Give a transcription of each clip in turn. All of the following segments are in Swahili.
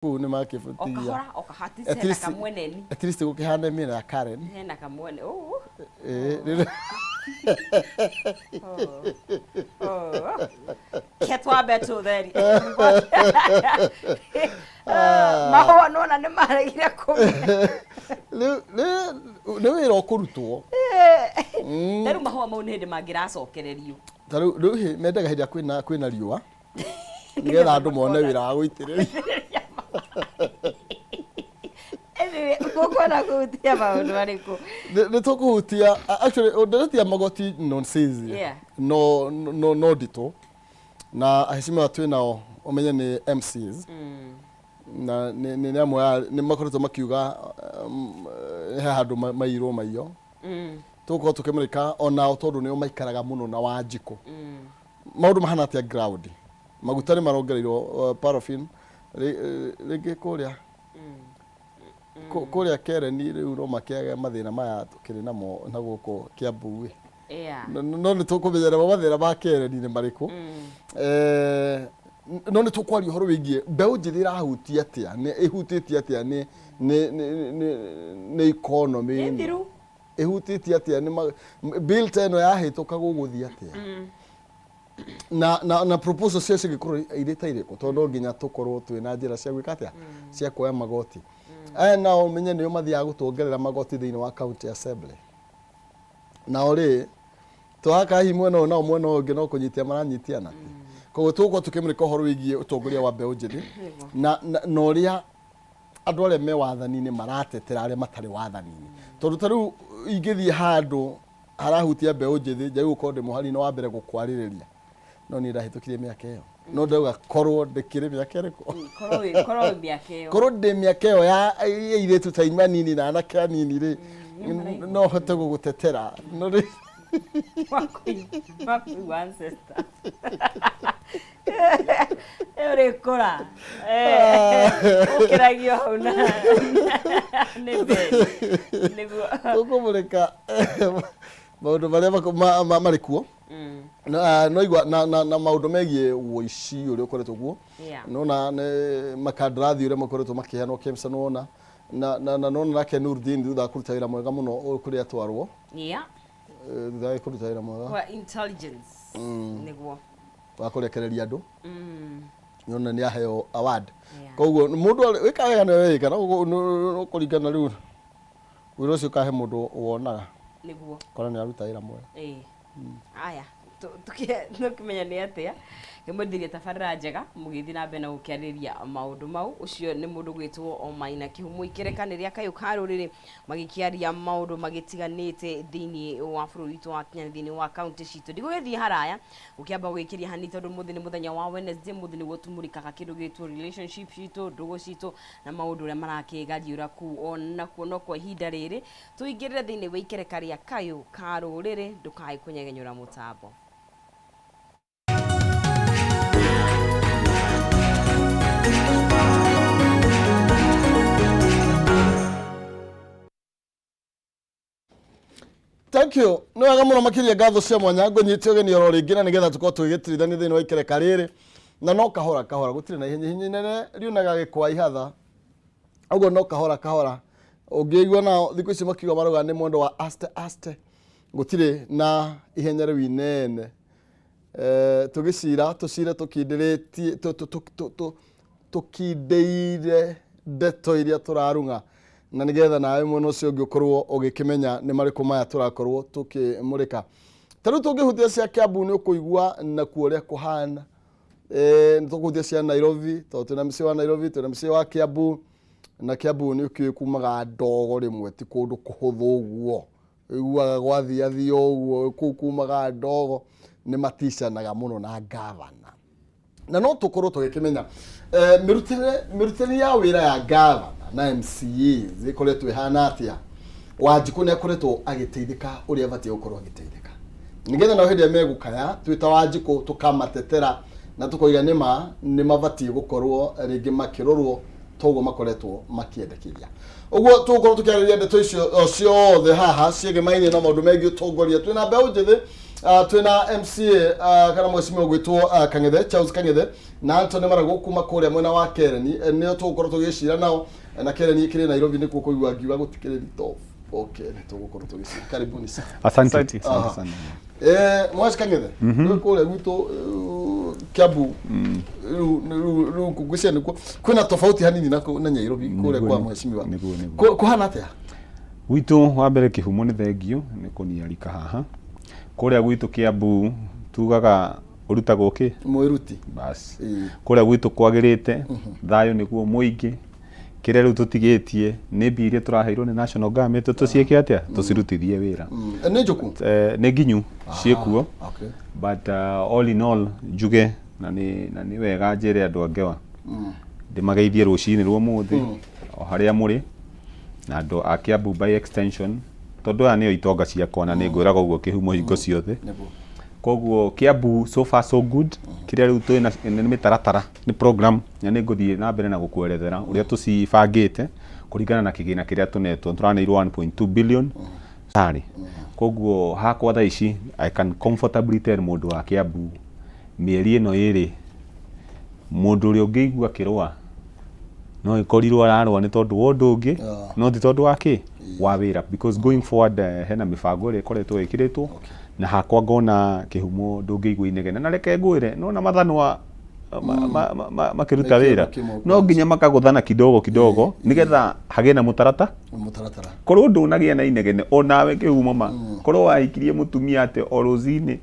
Kuu ni makifutia. Okahatisi kamweneni. At least ukihana mimi na Karen. Hena kamwene. Ketwa beto theri. Maho nona ni maragira kumi. Le wira okurutwo. Taru maho maune de magira acokererio. Taru ruhi mendaga hidi kwina riua. Nigetha andu mone wira wa guitiriria. Gukona kuhutia maundu mariku. Ni tukuhutia actually nderetia magoti nonsense. Yeah. No dito. Na aheshima watu nao omenye ni MCs. Na ni amwe ni makoretwo makiuga handu mairo maiyo. Tuko tukimurika ona tondu nio maikaraga muno na Wanjiku. Maundu mahana atia ground. Magutari marongereirwo paraffin rege kuria kuria Kereni riu no makiaga mathina maya tukiri namo na guko Kiambu no ni tukumenyera mathina ma Kereni ni mariku no ni tukwaria horo wigie mbeu njithi irahutia atia ni ihutiti atia ni economy ihutiti atia ni bill teno yahituka guguthia atia na proposal cia cigikuru iritaire ko tondo nginya tukorwo twina njira cia gwika atia cia kuoya magoti na umenye niyo mathia gutongerera magoti thiini wa county assembly na ori twaka himwe no na mwe no ngi no kunyitia maranyitia na koguo tuko tukimurika horo wigie utongoria wa mbeu njithi na noria andu aria me wathani-ini maratetera aria matari wathani-ini tondu taru ingithie handu harahutia mbeu njithi njai gukorwo ndi muhari no wa mbere gukwariria no ni ndahitukirie miaka iyo no ndauga korwo ndikire miaka iriku korwo miaka iyo korwo ndi miaka iyo ya iretu ta imanini na anake anini ri no hote gugutetera no ri Waku ancestor. Ore kora. Ukiragio hauna. Nebe. Ukumureka maundu maria marikuo no igwa na maundu megie woici uri ukoretwo guo no na makandarathi uri makoretwo makiheanwo KEMSA nona na nona nake Nurdin thutha kuruta wira mwega muno kuri atwarwo thutha kuruta wira mwega kwa intelligence niguo wa kurekereria andu nona ni aheo award koguo mundu wikaga na wika no kuringana riu wiro cio kahe mundu wonaga niguo kora ni aruta wira mwega aya tukimenya ni atia kimwendirie tabarira njega mugithi na mbere na gukiariria maundu mau ucio ni mundu gwitwo Omaina Kihumo ikerekaniria KAYU KA RURIRI magikiaria maundu magitiganite thiini wa bururi witu wa Kenya thiini wa county citu ndigugithie haraya ukiamba gwikiria hani tondu muthi ni muthenya wa Wednesday muthi ni gutumurikaga kindu gwitwo relationship citu ndugu citu na maundu ria marakigariura ku ona kuono kwa ihinda riri tuingirire thiini wa ikerekania KAYU KA RURIRI ndukai kunyegenyura mutambo. Thank you. No aga muno makiria gatho cia mwanya ngonyite ogeni oro ringi na nigetha tuko tugitirithania thiini wa ikereka riri na no kahora gutire na hinya nene riunaga gikwa ihatha ugo no kahora ungiigua na thiku ici makiuga maruga ni mwendo wa aste gutire na ihenya riu inene tucire tukindiretie tukindeire ndeto iria turarunga na nigetha nawe mwena ucio ungi ukorwo ugikimenya ni mariku maya turakorwo tukimurika taru tungihutia cia Kiambu ni ukuigua na kuoria kuhana nitukuhutia cia Nairobi tondu na misi wa Nairobi tuna misi wa Kiambu na Kiambu ni ukikumaga ndogo rimwe ti kundu kuhuthu uguo iguaga gwathiathi uguo kukumaga ndogo ni maticanaga muno na gavana na no tukorwo tugikimenya mirutire ya wira ya gavana na MCA zikoretwo ihana atia Wanjiku ne akoretwo agiteithika uria abatie gukorwo agiteithika nigetha na hindi megukaya twita Wanjiku tukamatetera na tukoiga ni mabatie gukorwo ringi makirorwo togo makoretwo makiendekiria uguo tukorwo tukiariria ndeto icio ciothe haha ciege maine na maundu megi utongoria twina mbeu njithi twina MCA kana mweshimiwa gwitwo Kang'ethe Charles Kang'ethe na Anthony Marago kuma kuria mwena wa Kereni nio tugukorwo tugicira nao na Kereni ikiri Nairobi ni kuko igwa ngiuga gutikiri top. Okay, ni tugukorwo tugicira. Karibuni sana. Asante sana. Mwash Kang'ethe kuria gwitwo Kiambu ru kugwisia niko kwina tofauti hanini na Nairobi kuria kwa mweshimiwa. Kuhana atia? Witu wa mbere kihumo ni thengio ni kuniarika haha. Kuria gwitu Kiambu tugaga urutagwo ki mwiruti bas kuria gwitu kwagirite thayo niguo muingi kire riu tutigitie ni biirie turaheirwo ni national government tucieke atia tucirutithie wira ni njuku ni nginyu ciekuo but all in all juge na ni wega njire andu angewa ndimageithie rucini rwo muthi o haria muri na andu a Kiambu by extension tondu aya nio itonga ciakwa na ningwiraga uguo kihumo hingo ciothe koguo Kiambu so far so good kiria riu twina ni mitaratara ni program na ninguthie na mbere na gukwerethera uria tucibangite kuringana na kigina kiria tunetwo turaneirwo 1.2 billion sari koguo hakwa tha ici I can comfortably tell mundu wa Kiambu mieri ino iri mundu uri ungiigua kirwa no ikorirwo ararwa ni tondu wa undu ungi no ti tondu wa ki wa wira because going forward hena mibango ri ikoretwo ikiritwo na hakwa ngona kihumo ndungiigua inegene na reke ngwire no na mathanwa makiruta wira no nginya makaguthana kidogo nigetha hagie na mutaratara korwo ndunagia na inegene onawe kihumo ma korwo wahikirie mutumia ate o ruzini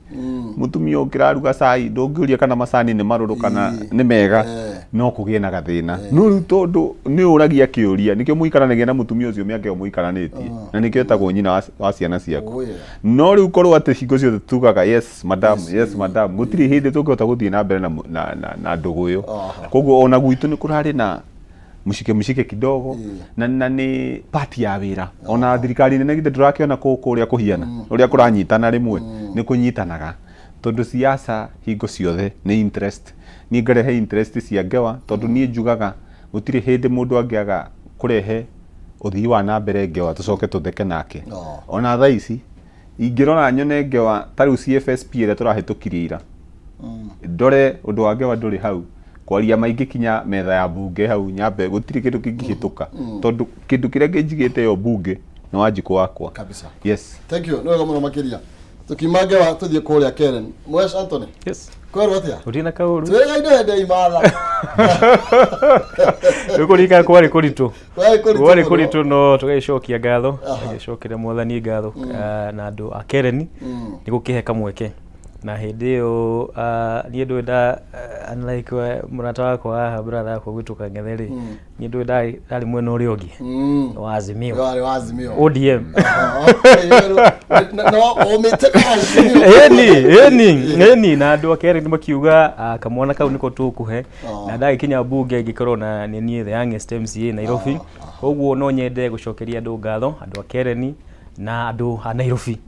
mutumia ukiraruga cai ndungiuria kana macani ni maruru kana ni mega no kugie na gathina no riu tondu ni uragia kiuria nikio muikaranagia na mutumia ucio miake muikaranitie na nikio etagwo nyina wa ciana ciaku no riu korwo ate hingo ciothe tugaga yes madam gutiri hindi tungihota guthie na mbere na ndugu yo koguo ona gwitu ni kurari na mushike kidogo na ni party ya wira ona thirikari nene gite turakiona kuria kuhiana uria kuranyitana rimwe ni kunyitanaga tondu siasa hingo ciothe ni interest ni ngarehe interest cia ngewa tondu ni njugaga gutiri hindi mundu angiaga kurehe uthii wa na mbere ngewa tucoke tutheke nake ona tha ici ingirona nyone ngewa tariu CFSP ire turahitukirie ira ndore undu wa ngewa nduri hau kwaria maingi kinya metha ya bunge hau nyambe gutiri kindu kingihituka tondu kindu kiria kinjigite yo bunge no wanjiko wakwa kabisa. Yes, thank you. No gomo makiria tukimagewa tuthie kuria Keren Mwesh Anthony. Yes, kwero atia utina kauru twega inde inde imala ukurika kwari kuritu no tugecokia ngatho tugecokera mwathani ngatho na andu a Keren ni gukihe kamweke na hindi yo ni ndwenda unlike murata wakwa haha brother yakwa gwituka Kang'ethe ni ndwenda ari mwena uri ungi wa Azimio ODM no omete eni na andu a Keren makiuga kamwana kau niko tukuhe na ndagikinya bunge ngikorwo na ni the youngest MCA Nairobi koguo no nyende gucokeria andu ngatho andu a Keren na andu a Nairobi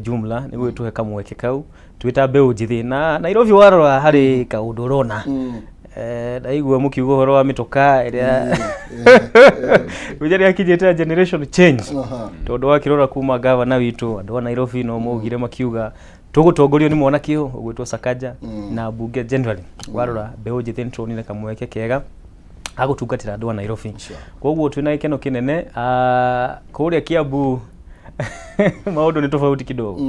jumla ni gwituhe kamweke kau twita mbeu njithi na Nairobi warora hari kaundu urona ndaigua mukiuga horo wa mitoka iria ujaria kijeta generation change tondu wakirora kuma governor witu andu wa Nairobi no mugire makiuga tugutongorio ni mwana kio ugwitwo Sakaja na bunge generally warora mbeu njithi ntroni kamweke kega agutungatira andu wa Nairobi koguo twina ikeno kinene kuria Kiambu maundu ni tofauti kidogo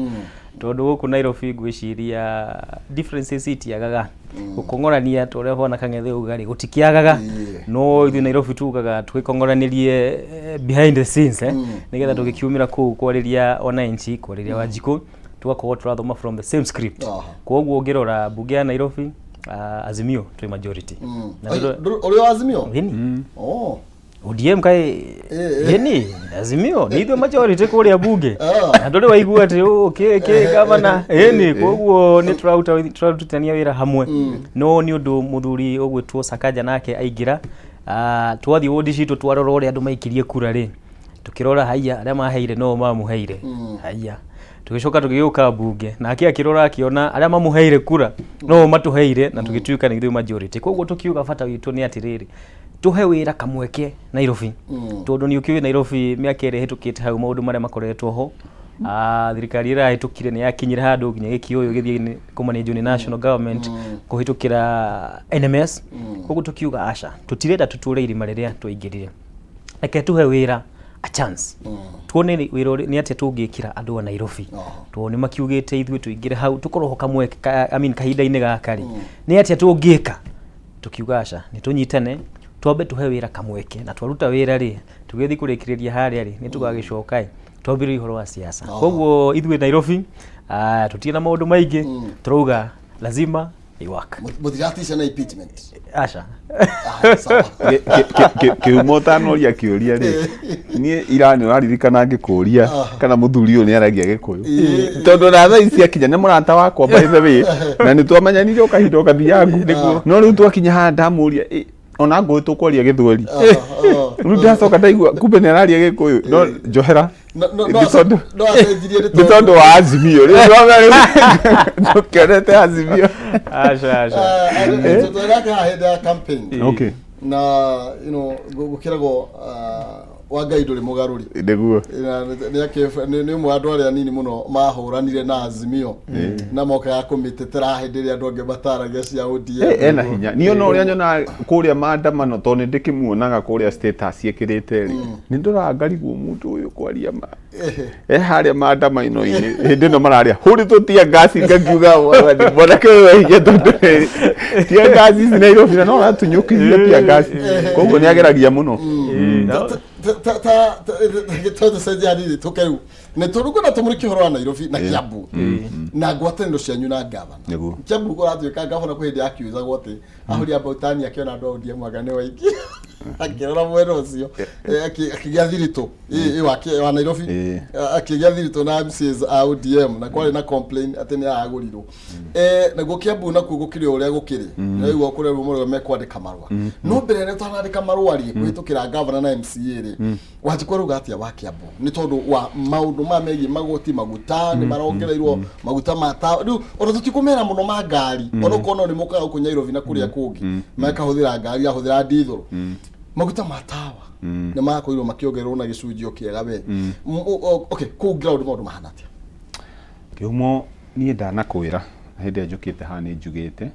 tondu guku Nairobi gwiciria differences itiagaga gukongorania tore hona Kang'ethe ugari gutikiagaga no ithu Nairobi tugaga twikongoranirie behind the scenes nigetha tugikiumira ku kwariria wananchi kwariria Wanjiku tugakorwo turathoma from the same script koguo ngirora bunge ya Nairobi Azimio twi majority na uri Azimio ODM kai yeni Azimio ni ithio majority kuria bunge na ndore waigua ati okay governor yeni koguo ni turarutania wira hamwe no ni undu muthuri ogwitwo Sakaja nake aingira twathi wodi citu twarora uria andu maikirie kura ri tukirora haiya aria maheire no mamuheire haiya tugicoka tugiuka bunge na akirora akiona aria mamuheire kura no matuheire na tugituika ni ithio majority koguo tukiuga bata witu ni atiriri tuhe wira kamweke Nairobi tondu ni ukiwe Nairobi miaka iri hitukite hau maundu maria makoretwo ho thirikari irahitukire ni yakinyira handu nginya gikioyo githie kumanage ni national government kuhitukira NMS koguo tukiuga aca tutirenda tuture irima riria twaingirire reke tuhe wira a chance tuone wira ni atia tungikira andu a Nairobi tuone makiugite ithwe tuingire hau tukorwo kamwe kahinda-ini gakari ni atia tungika tukiuga aca ni tunyitane twambe tuhe wira kamweke na twaruta wira ri tugithi kurikiriria haria ri ni tugagicoka twambire ihoro wa siasa koguo ithwe Nairobi tutiena maundu maingi turuga lazima iwaka mutiratisha na impeachment aca kiumotano ya kiuria ri ni irani uraririkana ngikuria kana muthuri ni aragia gikuyu tondu na thaa ici akinya ni murata wakwa by the way na ni twamenyanire ukahinda ukathiangu no riu twakinya handa muria ona ngo tukwaria githweri riu ndacoka ndaigua kumbe ni araria gikuyu no njohera no acenjirie ni tondu wa Azimio riu ndukenete Azimio aca tutoraka hahenda campaign okay na gukiragwo wangai nduri mugaruri niguo ni umwe andu aria nini muno mahuranire na Azimio na moka ya kumitetera hindi ria andu ange mataragia cia ODM ena hinya ni ona uria nyona kuria maandamano to ni ndikimuonaga kuria status yekirite ri ni ndurangarigwo mundu uyu kwaria ma haria maandamano-ini hindi no mararia huri tutia ngasi ngakiuga wathi bonake we hinya tondu tia ngasi Nairobi no ratunyukiria tia ngasi koguo ni ageragia muno gitondo sejari tukeu ne turugo na tumuriki horo wa Nairobi na Kiambu na ngwataniro cianyu na gavana Kiambu ko ratwika gavana ko hindi akiuza gwote ahuri abautani akiona andu audie mwagane waiki akirora mwero ucio akigia thirito wa Nairobi akigia thirito na MCs ODM na kwari na complain ati ni agurirwo na go Kiambu na kugukire uria gukiri na igwa kure rumoro mekwandika marua no mbere ne twanandika marua ri kwitukira gavana na MCA ri wajikoro gatia wa Kiambu ni tondu wa maundu mamegi magoti maguta ni marongereirwo maguta mata riu ona tutikumera muno magari ona kono ni mukaga ku Nairobi na kuria kungi makahuthira ngari ahuthira diesel maguta matawa ni makoirwo makiongererwo na gicunjio kiega we okay ku ground maundu mahana atia kiumo ni ndanakwira hindi njukite hani njugite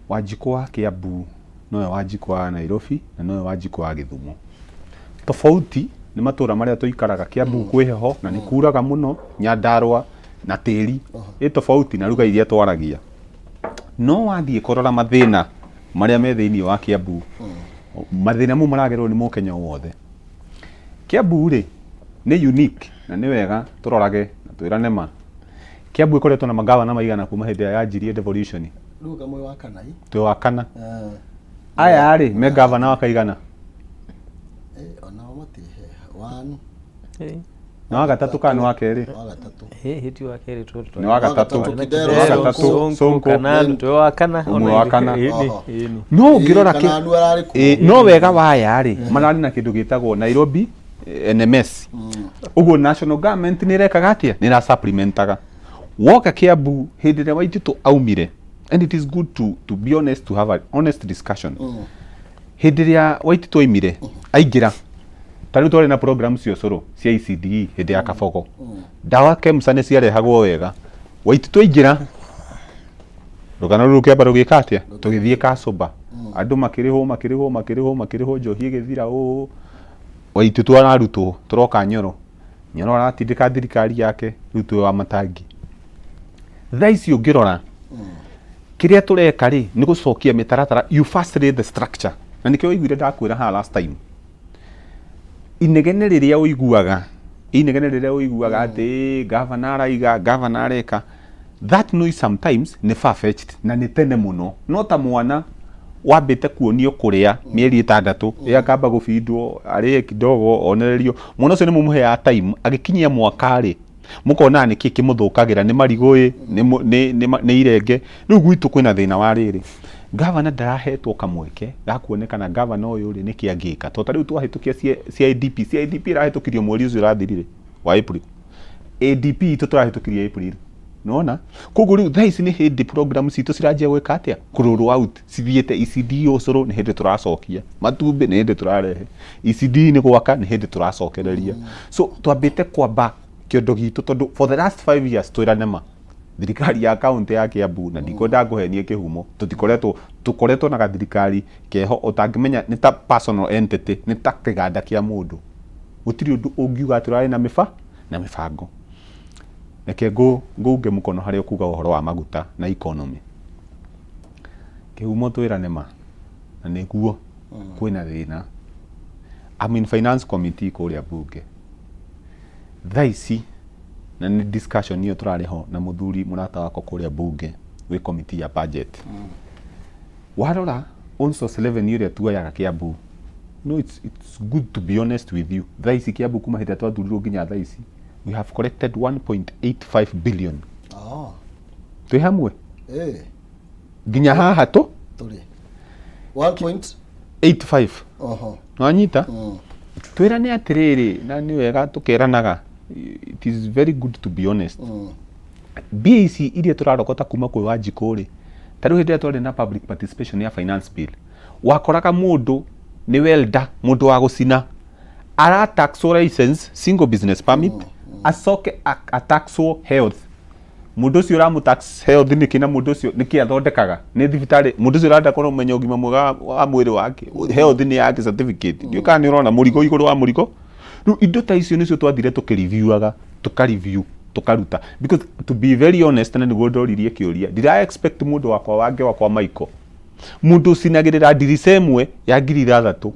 Wanjiku wa Kiambu nowe Wanjiku wa Nairobi na nowe Wanjiku wa Githumo tofauti ni matura maria tuikaraga Kiambu kwiheho na ni kuraga muno Nyandarua na tiri tofauti na ruga iria twaragia no wathie korora mathina maria me thiini wa Kiambu mathina mu maragerwo ni mukenya wothe Kiambu ri ni unique na ni wega turorage na twirane ma Kiambu ikoretwo na magavana maigana kuma hindi ya njirie devolution ruga mwe wa kana twe wa kana aya ri me gavana wakaigana ona matihe na wagatatu kana wa keri hiti wa keri tu ni wagatatu sonko kana twe wa kana umwe wa kana no ngirora no wega waya ri marari na kindu gitagwo Nairobi NMS ugo national government ni reka gatia ni ra supplementaga woka Kiambu hindi ria Waititu aumire and it is good to be honest, to have an honest discussion hindi ria Waititu aumire aingira tari twari na program cio coro cia ICD hindi ya Kabogo dawa kemsane ciarehagwo wega Waititu aingira rugano rukiamba rugikatia tugithie Kasuba andu makiriho njohi githira Waititu ararutwo turoka Nyoro aratindika thirikari yake rutwe wa matangi thaici ungirora kiria tureka ri ni gucokia mitaratara you first lay the structure na nikio igwire ndakwira ha last time inegene riria uiguaga ati governor areka that noise sometimes ni far fetched na ni tene muno no ta mwana wambite kuonio kuria mieri 6 yakamba gufindwo ari kidogo onererio muno se ni mumuhe ya time agikinyia mwaka ri mukona ni kiki muthukagira ni marigui ni irenge riu gwitu kwina thina wa riri governor ndarahetwo kamweke gakuonekana governor uyu ri niki angika to tariu twahitukia CIDP irahitukirio mweri ucio rathirire wa April ADP tuturahitukirie April nona koguo riu thaici ni hindi program citu ciranjia gwika atia kururu out cithiete ECD ucuru ni hindi turacokia matumbi ni hindi turarehe ECD ni gwaka ni hindi turacokereria so twambite kwamba kiondo gitu tondu for the last 5 years twirane ma thirikari ya county ya Kiambu na ndikwenda nguhenie kihumo tukoretwo na gathirikari keho utangimenya ni ta personal entity ni ta kiganda kia mundu gutiri undu ungiuga turari na mibango neke nguge mukono hari okuga uhoro wa maguta na economy kihumo twirane ma na niguo kwina thina. I'm in finance committee kuria bunge thaici na ni discussion niyo turari ho na muthuri murata wako kuria bunge wi committee ya budget warora on source 11 area tuoyaga Kiambu. No, it's good to be honest with you. Thaici Kiambu kuma hita twathurirwo nginya thaici we have collected 1.85 billion. Twi hamwe nginya haha turi 1.85 nwanyita twirane atiriri na ni wega tukeranaga. It is very good to be honest. BAC iria turarokota kuma kwi Wanjikuri tariu hindi twari na public participation ya finance bill wakoraga mundu ni welda mundu wa gucina ara taxo license single business permit acoke ataxo health mundu ucio ramu tax health ni kina mundu ucio ni kia thondekaga ni thibitari mundu ucio rada korwo menya ugima mwega wa mwiri wake health ni yake certificate ndio kana ni urona murigo iguru wa murigo ru indo ta icio nicio twathire tukireviewaga tukaruta because to be very honest na niguo ndoririe kiuria did I expect mundu wakwa wange wakwa Michael mundu sinagirira dirisa imwe ya 3,000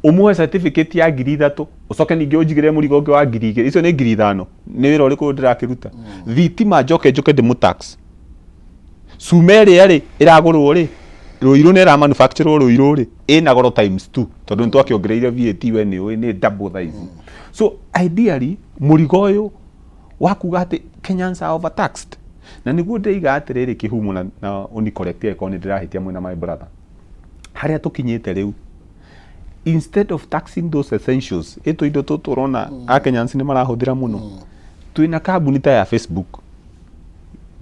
umwe certificate ya 3,000 ucoke ninge unjigire murigo unge wa 2,000 icio ni 5,000 ni wira uriku ndirakiruta thitima njoke ndimu tax sumeri ari iragurwo ri ruiru ni ra manufacture ruiru ri ina goro times 2 tondu ntwakiongereire VAT we ni double size. So ideally murigo uyu wakuga ati Kenyans are overtaxed na niguo ndeiga atiriri kihumo na uni correct eko ni ndirahitia mwena my brother haria tukinyite riu instead of taxing those essentials eto indo tuturona a Kenyans ni marahuthira muno twina kambuni ta ya Facebook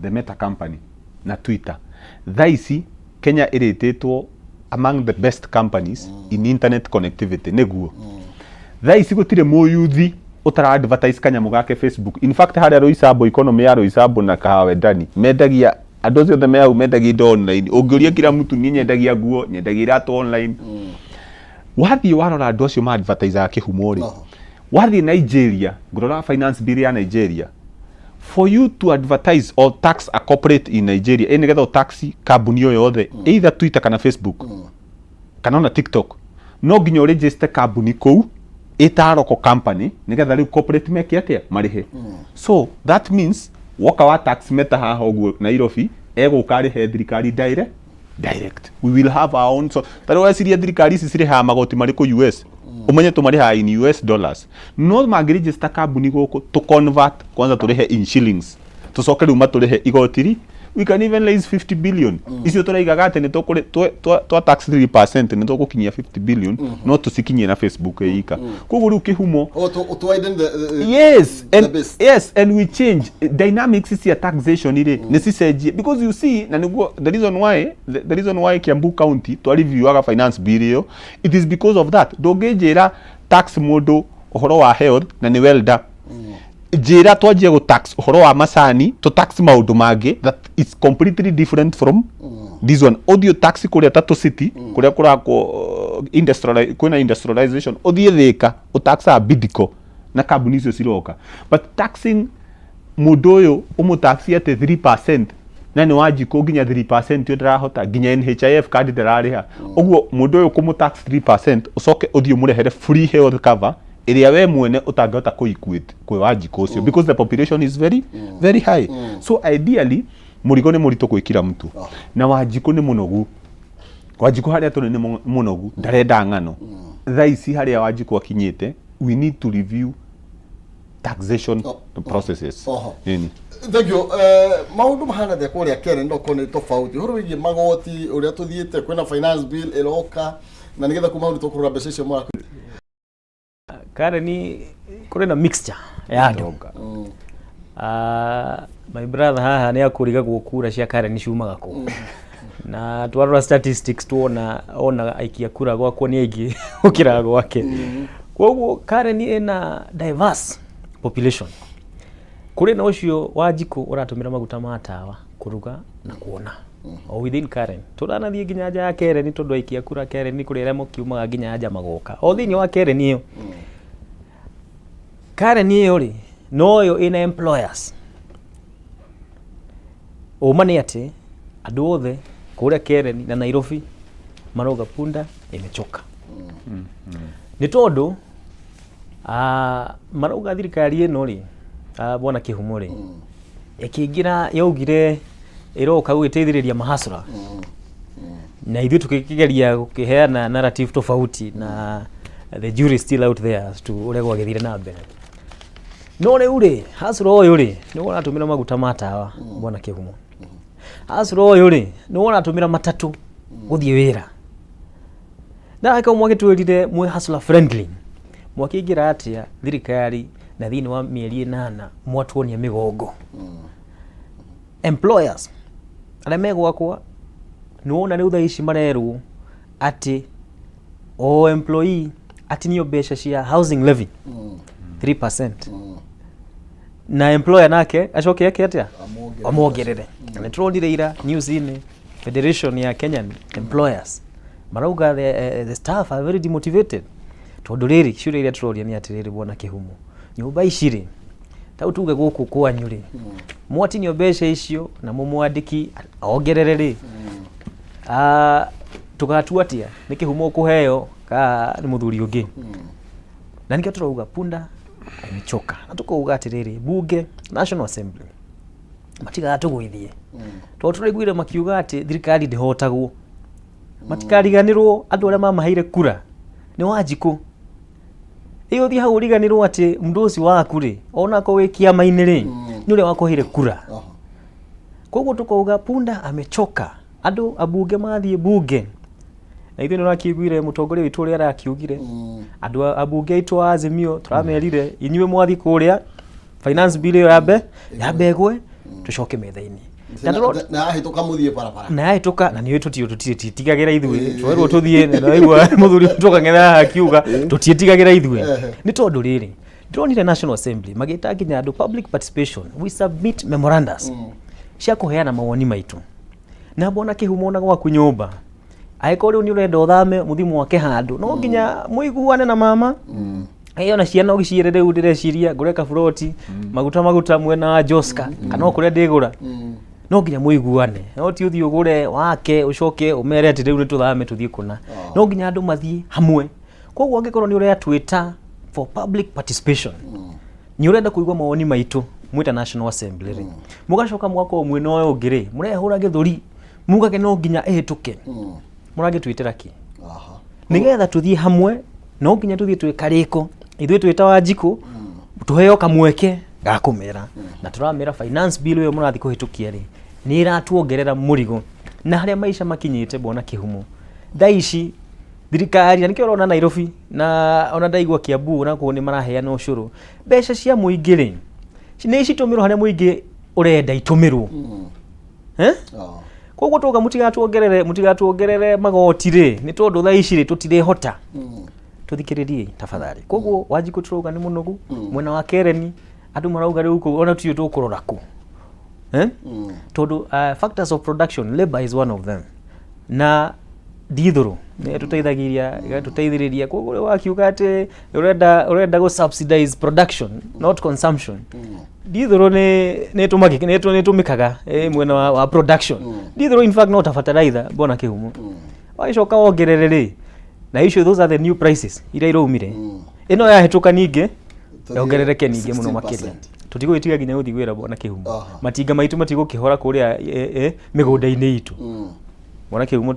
the Meta company na Twitter thaici Kenya iritetwo among the best companies in internet connectivity niguo thaici gutire muyuthi utara advertise kanyamu gake Facebook. In fact haria Roysambu economy ya Roysambu na Kahawe ndani mendagia andu acio othe meau mendagia indo online ungiuria kila mtu ni nyendagia nguo nyendagia iratu online wathi warora andu acio ma advertise kihumo ri wathi Nigeria ngurora finance bill ya Nigeria for you to advertise or tax a corporate in Nigeria any getho taxi kambuni yo yothe either Twitter kana Facebook kana na TikTok no nginya register kambuni kou itaroko company nigetha riu corporate make atia marihe so that means woka wa tax meta haha uguo Nairobi egukari he thirikari direct we will have our own so taro asiria thirikari cicire ha magoti mariko US umenye tumari ha in US dollars no magiregister company goko to convert kwanza turihe in shillings tucoke riu maturihe igotiri we can even raise 50 billion icio turaigaga ati ni tukuri twa tax 3% ni tugukinyia 50 billion no tusikinyie na Facebook eika koguo riu kihumo to widen the yes and we change dynamics cia taxation ire ni cicenjie because you see na niguo the reason why Kiambu county to review aga finance bill yo it is because of that ndungijira tax mundu uhoro wa health na ni welda jira twajie go tax uhoro wa macani to tax maundu mangi that is completely different from this one audio tax kuria tatu city kuria kurako industrialization othie thika o taxa bidiko na kambuni icio ciroka but taxing mundu uyu umutaxi ate 3% na ni Wanjiku nginya 3% yo ndirahota nginya NHIF card ndirariha uguo mundu uyu kumutax 3% ucoke uthio murehere free health cover iria we mwene utangihota kuequate kwi Wanjiku ucio because the population is very high so ideally murigo ni murito gwikira mtu na Wanjiku ni munogu Wanjiku haria tuni ni munogu ndarenda ngano thaici haria Wanjiku akinyite we need to review taxation processes Thank you. Maundu mahana de kuria kere ndoko ni tofauti horo wigi magoti uria tuthiete kwina finance bill iroka na nigetha kuma undu tukurura mbeca icio mwaka kare ni kuri na mixture ya andu my brother haha ni akuriga gukura cia kare ni ciumaga ku na twarora statistics tuona aikia kura gwakwo ni aingi ukira gwake koguo kare ni ina diverse population kuri na ucio wa njiko uratumira maguta ma tawa kuruga na kuona o within Karen turanathie nginya nja ya Karen tondu aikia kura Karen kuri remo kiumaga nginya nja magoka o thini wa Karen iyo Karen iyo ri no yo ina employers o mani ati andu othe kuria Karen na Nairobi maroga punda imechoka ni tondu marauga thirikari ino ri bwana Kihumo ri ikingira yaugire iroka gwiteithiriria mahasura na ithu tukigeria gukiheana narrative tofauti na the jury still out there as to uria gwagithire na mbere no riu ri hasura uyu ri ni wona tumira maguta matawa bwana Kihumo hasura uyu ri ni wona tumira matatu guthie wira na aka mwagitwirire mwe hasura friendly mwakigira atia thirikari na thini wa mieri 8 mwatuonia migongo employers ale megwakwa nuona riu thaici marerwo ati o employee ati niyo besha cia housing levy 3% na employer nake acoke yake atia amongerere na turonire ira news ini Federation ya Kenyan Employers marauga the staff are very demotivated tondu riri ciuria iria turoria ni atiriri bwana Kihumo nyumba iciri tau tuge guku kwanyu ri mwatinio besha icio na mumwandiki ongerere ri tugatuatia ni Kihumo kuheo ka ni muthuri ungi na nikio turauga punda imechoka na tukauga atiriri bunge National Assembly matiga tugwithie to turaiguire makiuga ati thirikari ndihotagwo matikariganirwo andu aria mamaheire kura ni Wanjiku iyo thi hau riganirwo ati mndosi waku ri ona ko wikia maini ri ni ule wakohire kura koguo tukauga punda amechoka andu abunge mathie bunge na ithu ni rakiguire mutongoria witu uri arakiugire andu abunge itu Azimio turamerire inyuwe mwathi kuria finance bill yambegwe tucoke methaini na ahituka muthie barabara na ahituka na niwe tutitigagira ithue twerwo tuthie na aigwa muthuri tukang'etha akiuga tutitigagira ithue ni tondu riri ndronire National Assembly magita nginya andu public participation we submit memorandums cia kuheana mawoni maitu na bona Kihumo na gwaku nyumba aiko riu ni urenda uthame muthimu wake handu no nginya muiguane na mama ayo na ciana ugicirere udireciria ngureka floti maguta mwena wa Joska kana okuria ndigura no nginya muiguane no ti uthio gure wake ucoke umere ati riu nituthame tuthie kuna no nginya andu mathie hamwe koguo angikorwo ni uria Twitter for public participation ni urenda kuigwa mawoni maitu mwita National Assembly ri mugacoka mwako mwena oyo ngiri murehura githuri mugake no nginya ehituke muragitwitira ki nigetha tuthie hamwe no nginya tuthie twikariko ithwe twita Wanjiku tuheo kamweke gakumera na turamera finance bill yo murathi kuhitukia ri ni iratuongerera murigo na haria maisha makinyite bona Kihumo thaici thirikari na nikio rona Nairobi na ona ndaigwa Kiambu na ko ni maraheana ucuru besha cia muingiri ni icitumiro haria muingi urenda itumirwo koguo tuga mutigatuongerere magoti ri ni tondu thaici ri tutirehota tuthikiririe tafadhali koguo Wanjiku turuga ni munogu mwena wa Kereni andu marauga riu ko ona tuyo tukurora ku tondu factors of production labor is one of them na dithuru ne tuteithiriria koguo wakiuga ati urenda go subsidize production not consumption dithuru ne tumikaga mwena wa production dithuru in fact not a fertilizer bona Kihumo waishoka ongerere na icio those are the new prices ira iromire ino ya hituka ninge yongerereke ninge muno makiria tutigwitiga ginya uthigwira bona Kihumo matinga maitu matigukihora kuria migunda-ini itu bona Kihumo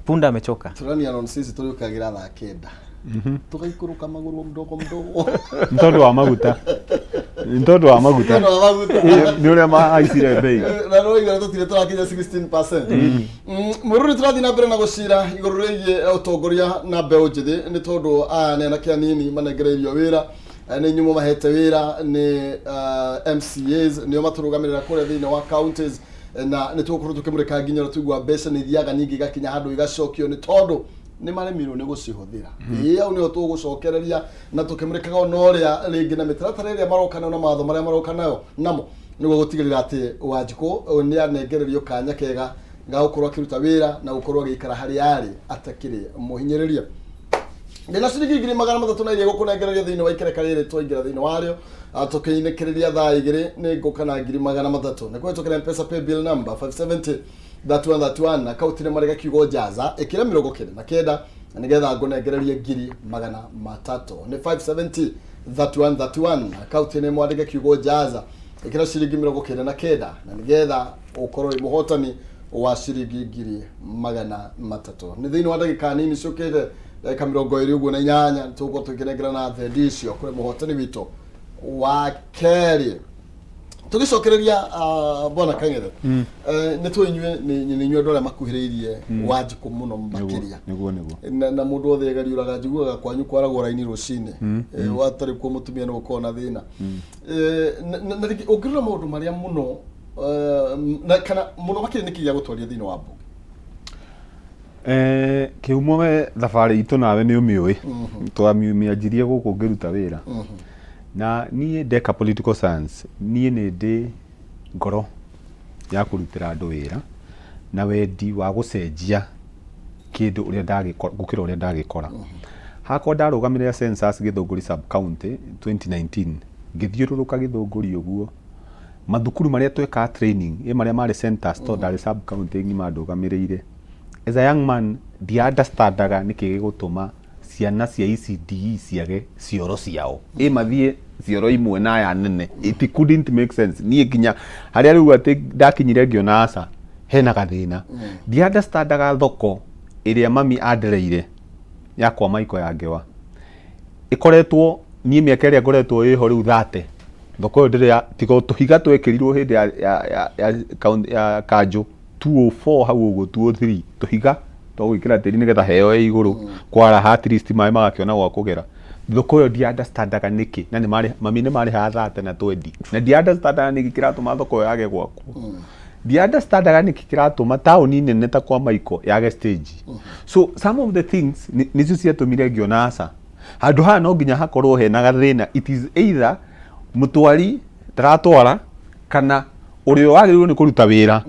punda amechoka turani anon sisi turukagira thaa kenda tugaikuruka maguru mdogo ntondo wa maguta ni uria maicire bei na no igara tutire turakinya 16%. Mururi turathi na mbere na gucira iguru rigie utongoria na mbeu njithi ni tondu nena kia nini manegereirio wira ni nyumo mahete wira ni MCAs ni maturugamirira kure thini wa counties na ni tukuru tukimurika nginya tuigwa mbeca ni thiaga nyingi gakinya handu igacokio ni tondu nĩ maremirwo nĩ gũcihuthĩra au nĩo tũgũcokereria na tũkĩmũrĩkaga ona ũrĩa rĩngĩ na mĩtaratara ĩrĩa maroka nayo na matho marĩa maroka nayo namo nĩguo gũtigĩrĩra atĩ Wanjikũ nĩ anengererio kanya kega ga gũkorwo akĩruta wĩra na gũkorwo agĩikara harĩa arĩ atakĩrĩ mũhinyĩrĩria. Ndĩna ciringi 300 na iria gũkũnengereria thĩinĩ wa ikereka rĩrĩ twaingĩra thĩinĩ warĩo tũkĩinĩkĩrĩria thaa igĩrĩ nĩ ngũkana 300 nĩ kũhĩtũkĩra M-Pesa paybill number 570 3131 akaunti nĩ marega kiugo jaza ĩkĩra 29 na nĩgetha ngũnengererie 300 nĩ 570 3131 akaunti nĩ mwarega kiugo jaza ĩkĩra ciringi 29 na nĩgetha ũkorwo wĩ mũhotani wa ciringi 300 nĩ thĩinĩ wa ndagĩka nini ciũkĩte ka 20 ũguo na 8 tũgũkorwo tũkĩnengera na thendi icio kũrĩ mũhotani witũ wa kerĩ tugicokereria bona Kang'ethe nĩ tũinyue nĩ inyue andũ arĩa makuhĩrĩirie Wanjikũ mũno makĩria na mũndũ othe egariũraga njiguaga kwanyu kwaragwo raini rũcinĩ watarĩ kuo mũtumia nĩ gũkorwo na thĩna na ũngĩrora maũndũ marĩa mũno na kana mũno makĩria nĩkĩ gĩa gũtwarithia thĩinĩ wa mbunge kĩhumo we thabarĩ itũ nawe nĩ ũmĩũĩ twamianjirie gũkũ ngĩruta wĩra na niĩ ndeka political science niĩ nĩ ndĩ ngoro ya kũrutĩra andũ wĩra na wendi wa gũcenjia kĩndũ ũrĩa gũkĩra ũrĩa ndagĩkora hakwa ndarũgamĩrĩra census Gĩthũngũri sub county 2019 ngĩthiũrũrũka Gĩthũngũri ũguo mathukuru marĩa twekaga training marĩa marĩ centers to ndarĩ sub county ngima ndũgamĩrĩire as a young man ndiandastandaga nĩkĩ gĩgũtũma ciana cia ECDE ciage cioro ciao mathiĩ cioro imwe na aya nene it couldn't make sense niĩ nginya harĩa rĩu atĩ ndakinyire ngĩona aca hena gathĩna ndiandastandaga thoko ĩrĩa mami andereire yakwa maiko ya ngewa ĩkoretwo niĩ mĩaka ĩrĩa ngoretwo ĩho rĩu 30 thoko ĩyo ndĩrĩ tiga tũhiga twekĩrirwo hĩndĩ ya kanjũ 204 hau ũguo 203 tũhiga twagwĩkĩra tĩri nĩgetha heo ĩ igũrũ kwara at least maĩ magakĩona gwa kũgera thoko ĩyo ndiandastandaga nĩkĩ na mami nĩ marĩ ha 30 na 20 na ndiandastandaga nĩkĩ kĩratũma thoko ĩyo yage gwakwo ndiandastandaga nĩkĩ kĩratũma taũni nene ta kwa maiko yage stage so some of the things nĩcio ciatũmire ngĩona aca handũ haha no nginya hakorwo hena gathĩna it is either mũtwari ndaratwara kana ũrĩa wagĩrĩirwo nĩ kũruta wĩra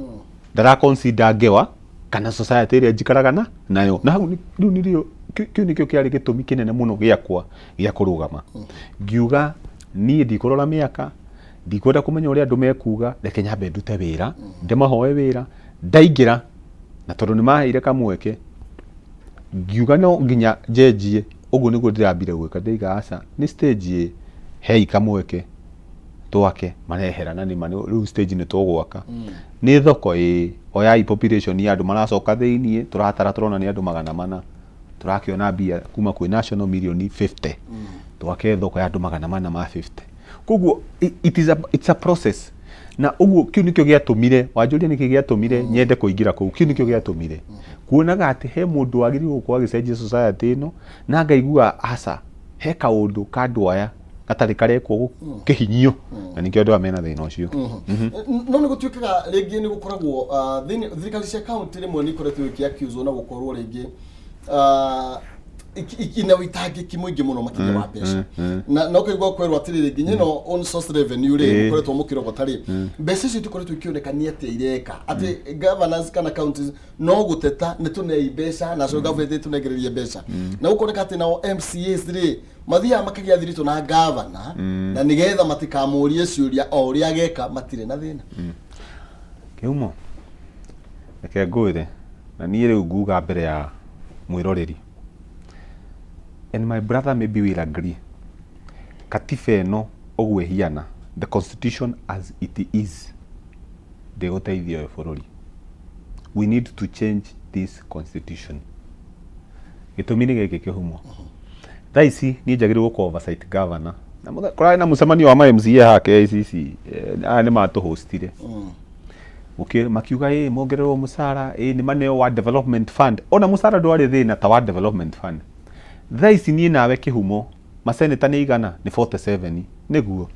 ndaraconsider ngewa kana society ĩrĩa njikaraga nayo na hau rĩu nĩrĩo kĩu nĩkĩo kĩarĩ gĩtũmi kĩnene mũno gĩakwa gĩa kũrũgama ngiuga niĩ ndikũrora mĩaka ndikwenda kũmenya ũrĩa andũ mekuga reke nyambe ndute wĩra ndĩmahoe wĩra ndaingĩra na tondũ nĩ maheire kamweke ngiuga no nginya njenjie ũguo nĩguo ndĩrambire gwĩka ndĩiga aca nĩ stage hei kamweke twake marehera na nĩma rĩu stage nĩ tũgwaka nĩ thoko oyai population ya andũ maracoka thĩinĩ tũratara tũrona nĩ andũ 400 tũrakĩona mbia kuma kwĩ national million 50 twake thoko ya andũ 450 koguo it's a process na ũguo kĩu nĩkĩo gĩatũmire wanjũria nĩkĩ gĩatũmire nyende kũingĩra kũu kĩu nĩkĩo gĩatũmire kuonaga atĩ he mũndũ wagĩrĩirwo gũkorwo agĩcenjia society ĩno na ngaigua aca he kaũndũ ka andũ aya gatarĩ karekwo kĩhinyio na nĩkĩo andũ amena thĩna ũcio no nĩ gũtuĩkaga rĩngĩ nĩ gũkoragwo thirikari cia kaunti rĩmwe nĩ ikoretwo ikĩaccused na gũkorwo rĩngĩ ina wĩitangĩki mũingĩ mũno makĩria wa mbeca na ũkaigua kwerwo atĩrĩrĩ nginya ĩno on source revenue rĩ mũkoretwo mũkĩrogota rĩ mbeca icio itikoretwo ikĩonekania atĩ ireka atĩ governance kana counties no gũteta nĩ tũnei mbeca national government tũnengererie mbeca na gũkoneka atĩ nao MCAs rĩ mathiaga makagĩa thirito na governor na nĩgetha matikamũrie ciũria o ũrĩa ageka matirĩ na thĩna kĩhumo reke ngwĩre na niĩ rĩu nguga mbere ya mwĩroreri and my brother maybe will agree katiba ĩno ũguo ĩhiana the constitution as it is ndĩgũteithia bũrũri we need to change this constitution gĩtũmi nĩ gĩkĩ kĩhumo thaa ici niĩ njagĩrĩirwo gũkorwo oversight governor na kũrarĩ na mũcemanio wa MCA ha KICC aya nĩ matũhostire makiuga mongererwo mũcara nĩ maneo wa development fund ona mũcara ndwarĩ thĩna ta wa development fund thaa ici niĩ nawe kĩhumo maseneta nĩ igana nĩ 47 nĩguo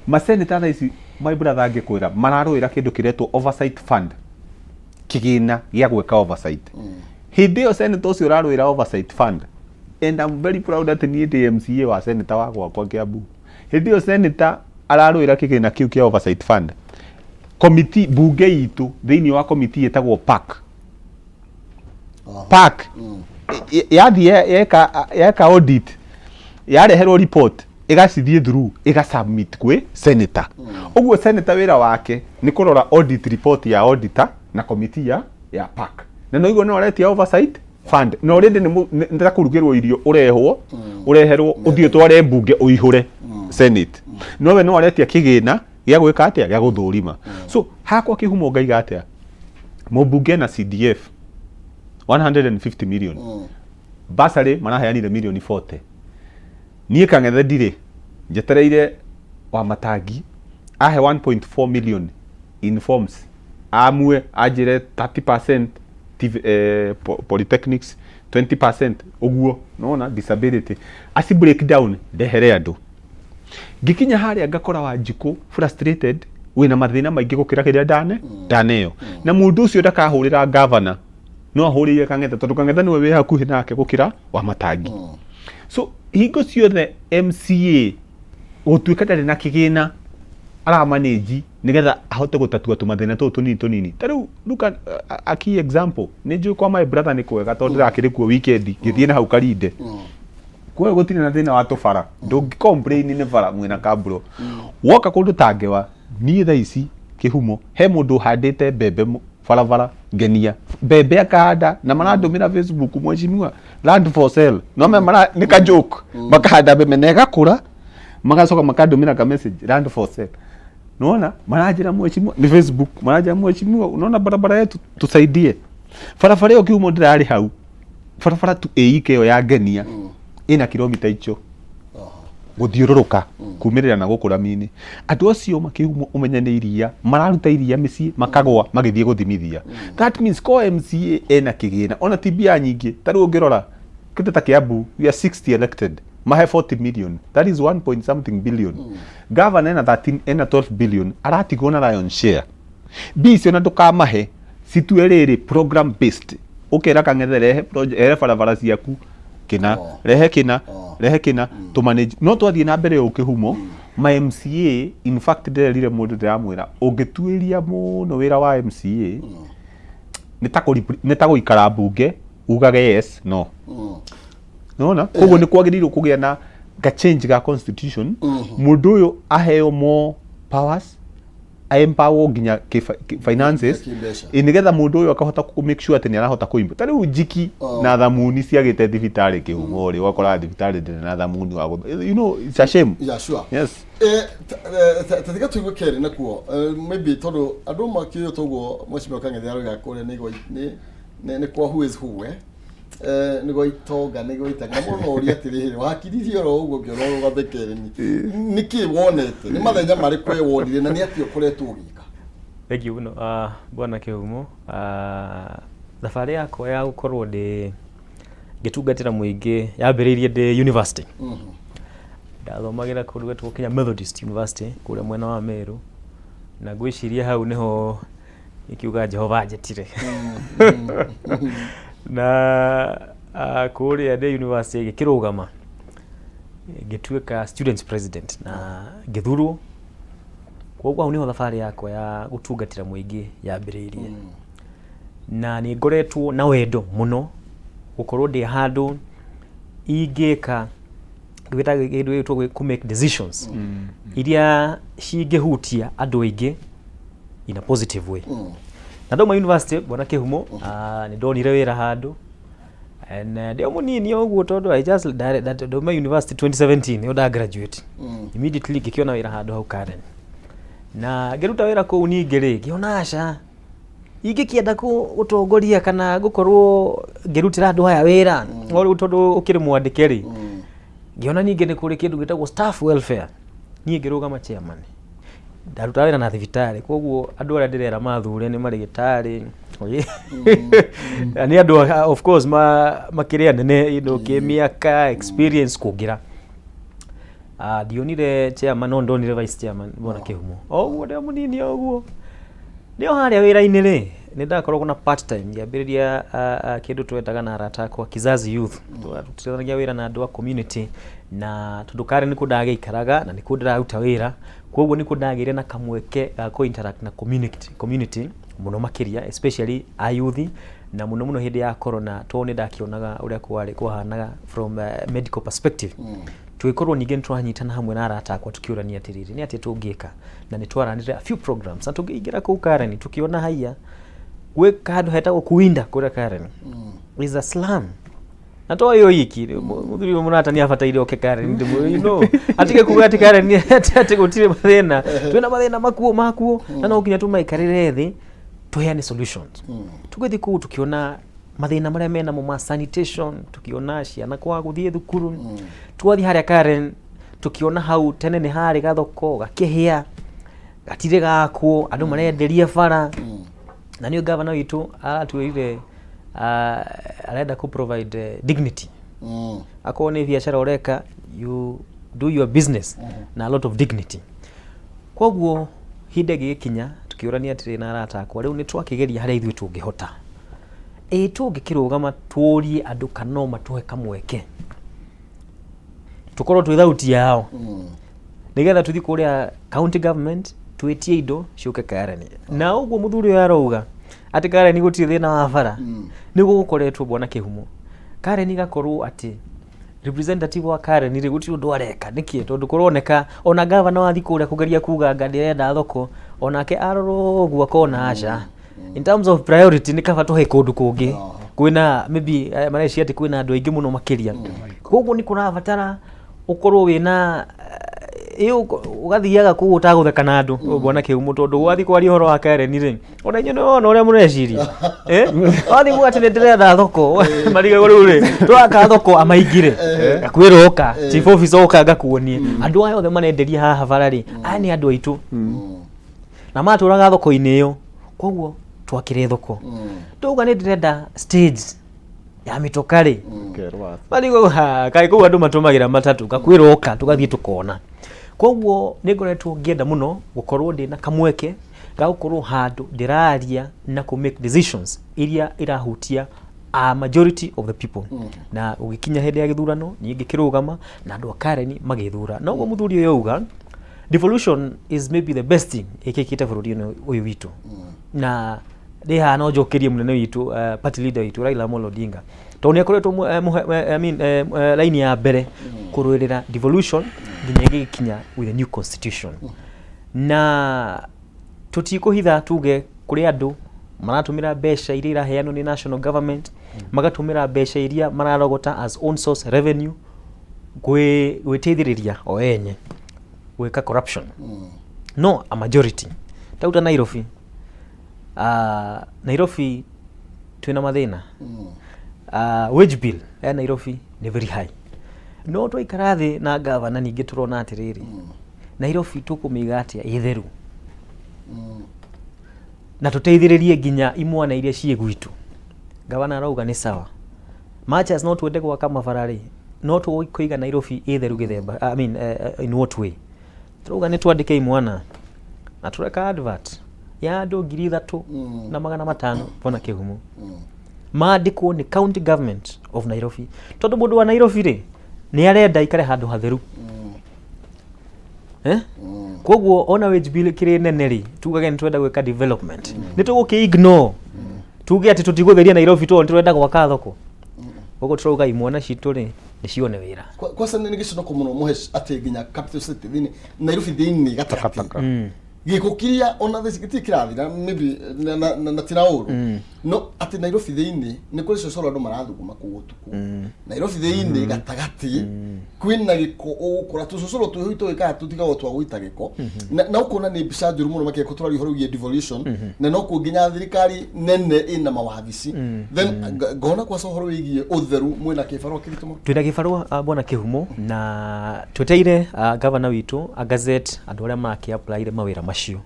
maseneta thaa ici my brother angĩkwĩra mararũĩra kĩndũ kĩretwo oversight fund kĩgĩna gĩa gwĩka oversight hindi yo senator ucio urarwira oversight fund, and I'm very proud that ni DMCA wa senator wakwa kwa Kiambu. Hindi yo senator ararwira kigina kiu kia oversight fund. Committee bunge itu thiini wa committee etagwo PAC. PAC yathi yeka audit yareherwo report igacithie through igasubmit kwi senator. Uguo senator wira wake ni kurora audit report ya auditor na committee ya PAC. Na no igwo no aretia oversight fund. No already nda kurugirwo irio urehwo ureherwo uthio tware bunge uihure senate. No we no aretia kigina gya gwika atia gya guthurima. So hakwa kihumo ngaiga atia mubunge na CDF 150 million. Basari maraheanire million 40. Niĩ Kang'ethe ndirĩ njetereire wa Matangi ahe 1.4 million in forms amwe ajire 30% polytechnics 20% uguo nona disability asi breakdown ndehere andu ngikinya haria ngakora wa Njiko frustrated wina mathina maingi gukira kiria ndaneyo na mundu ucio ndakahurira governor no ahurire Kang'ethe tondu Kang'ethe niwe wi hakuhi nake gukira wa Matangi. So hingo ciothe MCA gutuika ndari na kigina ara manage nigetha ahote gutatua tumathina tunini tariu luka a key example ni njui kwa my brother ni kwega tondu ndakiri kuo weekend ngithie na hau Karinde kwa gutire na thina wa tubara ndungi complain ni bara mwina kabro woka kundu tangewa ni tha ici kihumo he mundu handite mbembe barabara ngenia mbembe akahanda na marandomira Facebook mweshimiwa land for sale no me mara ni ka joke makahanda mbembe na igakura magacoka makandomira ka message land for sale nona marajira mweshimiwa ni Facebook marajira mweshimiwa unaona barabara yetu tusaidie barabara yo kiumo ndirari hau barabara tu eike yo ya ngenia ina kilomita icho guthiururuka kumirira na gukura mini andu acio makihumo umenyane iria mararuta iria micii makagwa magithie guthimithia. That means ko MCA ena kigina ona tibia nyingi tari ungirora kindu ta Kiambu we are 60 elected mahe 40 million that is 1 point something billion. Governor ena 13 ena 12 billion aratigwo na lion share bicio na ndukamahe situerere program based ukera Kang'ethe rehe project barabara ciaku kina rehe kina to manage no twathie na mbere ukihumo my MCA in fact ndirerire mundu ndiramwira ungituiria muno wira wa MCA ni ta guikara bunge ugage yes no nona koguo ni kwagirirwo kugia na ga change ga constitution mundu uyu aheo more powers empower nginya finances inigetha mundu uyu akahota ku make sure ati ni arahota kuimba tari Njiki na thamuni ciagite thibitari kihumo ri wakora thibitari ndine na thamuni wa you know it's a shame. Yeah, sure. Yes. Tatika tuigwe keri nakuo maybe tondu andu makiyo toguo mweshimiwa Kang'ethe aroiga kuria ni kwa who is who ni goitonga ni goitanga muno uri atiriri wakiririo ro uguo ngiro gathekereni niki wonete ni mathenya mari kwe wonire na ni atio kuretwo gika. Thank you no bwana Kihumo thabarĩ yakwa ya gukorwo ndi gitungatira muingi yambiriirie ndi university ndathomagira kundu gwetwo Kenya Methodist University kuria mwena wa Meru na ngwiciria hau niho ikiuga Jehova njetire na kuria ndi university gikirugama gituika students president na githurwo koguo hau niho thabarĩ yakwa ya gutungatira muingi yambiriirie na ni ngoretwo na wendo muno gukorwo ndi handu ingika gwita ku make decisions iria cingihutia andu aingi in a positive way. Na ndoma university bwana Kihumo ni ndonire wira handu and ndio munini oguo tondu I just that ndoma university 2017 yo da graduate immediately gikiona wira handu hau Karen na ngiruta wira ku ningi ri giona aca ingikienda gutongoria kana gukorwo ngirutira andu haya wira ori tondu ukiri mwandike ri ngiona ningi ni kuri kindu gitagwo staff welfare nie ngirugama chairman ndaruta wira na thibitari koguo andu aria ndirera mathure ni marigitari ni andu of course makiria nene kimiaka experience kugira dionire chairman no ndonire vice chairman bwana Kihumo oguo ndio munini oguo ndio haria wira-ini ri nä ndakorwo na part time ngĩambĩrĩria kĩndũ twetaga na arata akwa Kizazi Youth tutithanagia wĩra na andũ a community na tondũ Karen nĩkuo ndagĩikaraga na nĩkuo ndĩraruta wĩra koguo nĩkuo ndagĩire na kamweke ga interact na community mũno makĩria especially a youth na mũno hĩndĩ ya corona to nĩ ndakĩonaga ũrĩa kwarĩ kuhanaga from a medical perspective tũgĩkorwo ningĩ nĩtwanyitana hamwe na arata akwa tũkĩũrania atĩrĩrĩ nĩ atĩ tũngĩka na nĩtwaranire a few programs na tũkĩingĩra kũu Karen tũkĩona haiya gwĩ handũ hetagwo kuinda kũrĩa Karen is a slum na to yo iki mũthuri mũrata nĩ abataire oke Karen you know atige kuga ati Karen ati gũtirĩ mathĩna twĩna mathĩna makuo na no nginya tũmaikarĩre thĩ tuheane solutions tũgĩthiĩ kũu tũkĩona mathĩna marĩa mena mo sanitation tukiona ciana kwa gũthiĩ thukuru twathiĩ harĩa Karen tukiona hau tene nĩ harĩ gathoko gakĩhĩa gatirĩ gakwo andũ marenderia bara na nĩo governor witũ atwĩrire arenda ku provide dignity akorwo nĩ biacara ũreka you do your business na a lot of dignity koguo hinde gĩkinya tukiũrania atĩrĩ na arata akwa rĩu nĩ twakĩgeria harĩa ithuĩ tũngĩhota tũngĩkĩrũgama tũrie andũ kana matũhe kamweke tukorwo twĩ thauti yao nĩgetha tũthiĩ kũrĩa county government twĩtie indo ciũke Karen na ũguo mũthuri ũyũ arauga atĩ Karen gũtirĩ thĩna wa bara nĩguo gũkoretwo bwana kĩhumo Karen gakorwo atĩ representative wa Karen rĩ gũtirĩ ũndũ areka nĩkĩ tondũ kũroneka ona governor wa thikũ ũrĩa kũgeria kuga ngandirenda thoko onake arorwo ũguo akona aca in terms of priority nĩ kaba tũhe kũndũ kũngĩ kwĩna maybe mareci atĩ kwĩna andũ aingĩ mũno makĩria koguo nĩ kũrabatara ũkorwo wĩna ũgathiaga kũu ũtagũtheka na andũ bwana kĩhumo tondũ wathiĩ kwaria ũhoro wa Karen rĩ ona inyuĩ nĩwona ũrĩa mũreciria wathiĩ kuga atĩ nĩndĩrenda thoko mariga rĩu rĩ twaka thoko amaingire gakwĩra oka chief officer oka ngakuonie andũ aya othe marenderia haha bara rĩ aya nĩ andũ aitũ na matũraga thoko-inĩ ĩyo koguo twakĩre thoko tuga nĩ ndĩrenda stage ya mĩtoka rĩ marigo kaĩ kũu andũ matũmagĩra matatũ gakwĩra oka tũgathiĩ tũkona koguo nĩ ngoretwo ngĩenda mũno gũkorwo ndĩna kamweke ga gũkorwo handũ ndĩraria na ku make decisions iria irahutia a majority of the people na ũgĩkinya hĩndĩ ya gĩthurano niĩ ngĩkĩrũgama na andũ a Karen magĩthura na ũguo mũthuri ũyũ auga devolution is maybe the best thing ĩkĩkĩte bũrũri-inĩ ũyũ witũ na ndĩ haha no njokerie mũnene witũ party leader witũ Raila Amolo Odinga tondũ nĩ akoretwo line ya mbere kũrũĩrĩra devolution nginya gĩkinya with a new constitution na tũtikũhitha tuge kũrĩ andũ maratũmĩra mbeca iria iraheanwo nĩ national government magatũmĩra mbeca iria mararogota as own source revenue gwĩteithĩrĩria o enye gwĩka corruption no a majority tauta Nairobi Nairobi twĩna mathĩna wage bill ya Nairobi nĩ very high no twaikara thĩ na governor ningĩ tũrona atĩrĩrĩ Nairobi tũkũmĩiga atĩa ĩtheru na tũteithĩrĩrie nginya imwana iria ciĩ gwitũ governor arauga nĩ sawa matches no twende gwaka mabara rĩ no tũkũiga Nairobi ĩtheru gĩthemba in what way turauga nĩ twandĩke imwana na tũreka advert ya andũ 3,000 na 500 bona kĩhumo maandĩkwo nĩ county government of Nairobi tondũ mũndũ wa Nairobi rĩ nĩ arenda ikare handũ hatheru koguo ona wage bill kĩrĩ nene rĩ tugage nĩ twenda gwĩka development nĩ tũgũkĩ ignore tuge atĩ tũtigũtheria Nairobi tondũ nĩ tũrenda gwaka thoko koguo tũrauga imwana citũ rĩ nĩ cione wĩra kwasa nĩ gĩconoko mũno mũhe atĩ nginya capital city thĩinĩ Nairobi thĩinĩ gatagatĩ gĩko kĩrĩa ona thĩci kĩrathira maybe na tiraũru no atĩ Nairobi thĩinĩ nĩ kũrĩ cocoro andũ marathuguma kũu ũtukũ Nairobi thĩinĩ gatagatĩ kwĩna gĩko ũgũkora tũcocoro twĩho itũĩkaga tũtigagwo twa gũita gĩko na ũkona nĩ mbica njũru mũno makĩrĩa tũrari ũhoro wĩgiĩ devolution na no kũnginya thirikari nene ĩna mawabici then ngona kwa ũhoro wĩgiĩ ũtheru mwĩna kĩbarũa kĩritũ mũno twĩna kĩbarũa bona kĩhumo na tweteire governor witũ a gazette andũ arĩa makĩapplyire mawĩra macio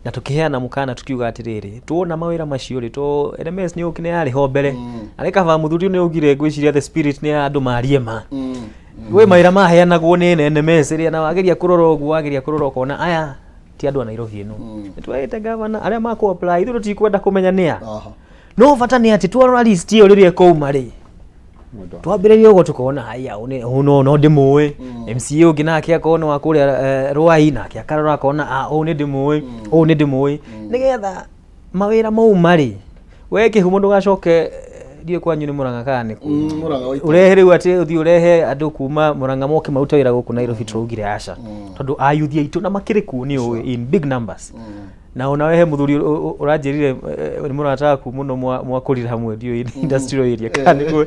na tukiheana mukana tukiuga atiriri tuona mawira macio ri to LMS ni ukine yari ho mbere areka va muthuri ni ugire gwiciria the spirit ni andu marie ma we mawira maheanagwo ni NMS ri na wageria kurora ugu wageria kurora kona aya ti andu a Nairobi ino twete governor aria mako apply ithu tutikwenda kumenya nia no bata ni ati twarora list iyo riria kouma ri twambiririe ugo tukona haya no ndimui MCA ungi nake akona wa kuria Ruai nake akarora akona ni ndimui nigetha mawira mau mari we Kihumo ndugacoke ndiye kwanyu ni Murang'a kane urehe riu ati uthi urehe andu kuma Murang'a moke maruta wira guku Nairobi turaugire aca tondu ayuthi aitu na makiriku ni in big numbers na ona wehe muthuri uranjirire ni murataka ku muno mwakurira hamwe ndio industrial area kane ku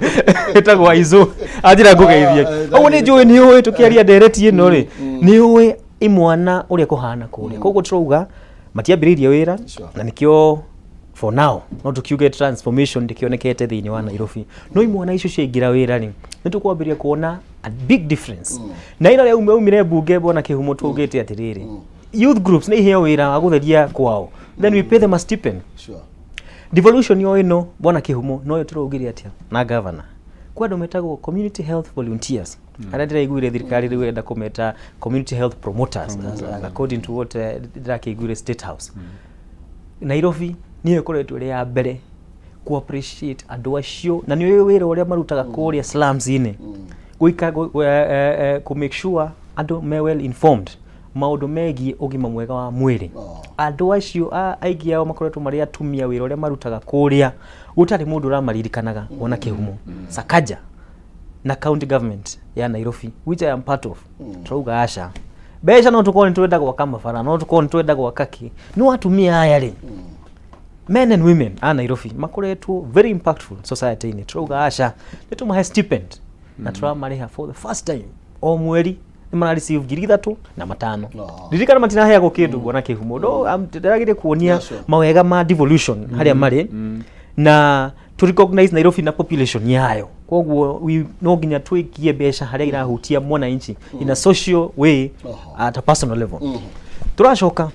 etagwa izo ajira ngugeithie ogu ni njui ni uwi tukiaria direct ino ri ni uwi imwana uria kuhana kuria koguo turauga matiambiririe wira na nikio for now no tukiuge transformation ndikionekete thiini wa Nairobi no imwana icio ciaingira wira ni nitukwambiria kuona a big difference na ina leo umire bunge bona Kihumo tugite atiriri youth groups ni heo wira wa gutheria kwao then we pay them a stipend devolution yo ino bona Kihumo no yo turaugiria atia na governor kwa ndo metagwo community health volunteers ara ndiraiguire thirikari riu enda kumeta community health promoters according to what ndirakeiguire State House Nairobi niyo ikoretwo ri ya mbere ku appreciate andu acio na niyo wira uria marutaga kuria slums ine guika ku make sure andu me well informed maundu megi ugima mwega wa mwiri andu acio aigi ao makoretwo mari atumia wira uria marutaga kuria gutari mundu ramaririkanaga wona Kihumo Sakaja na county government ya Nairobi which I am part of trauga aca besha no tukoni twenda kwa kama fara no tukoni twenda kwa kaki no atumia aya ri men and women a Nairobi makoretwo very impactful society ni trauga aca nitumahe stipend na turamariha for the first time o mweri ni mara receive 3,000 na 5,000 ririkana matina haya kindu bona Kihumo do amtiragire kuonia mawega ma devolution haria mari na to recognize Nairobi na population yayo koguo no ginya twikie besha haria irahutia mwana inchi in a social way at a personal level turacoka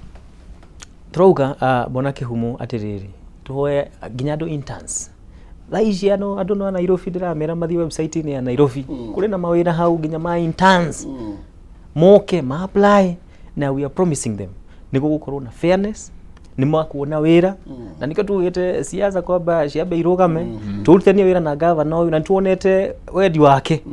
turauga bona Kihumo atiriri tuhoe ginya do interns laishi andu no Nairobi ndiramera mathi website ni ya Nairobi kuri na mawira hau ginya ma interns moke ma apply na we are promising them niko gukorwo na fairness ni makuona wira na niko tugite siasa kwamba ciambe irugame turutania wira na governor na tuonete wendi wake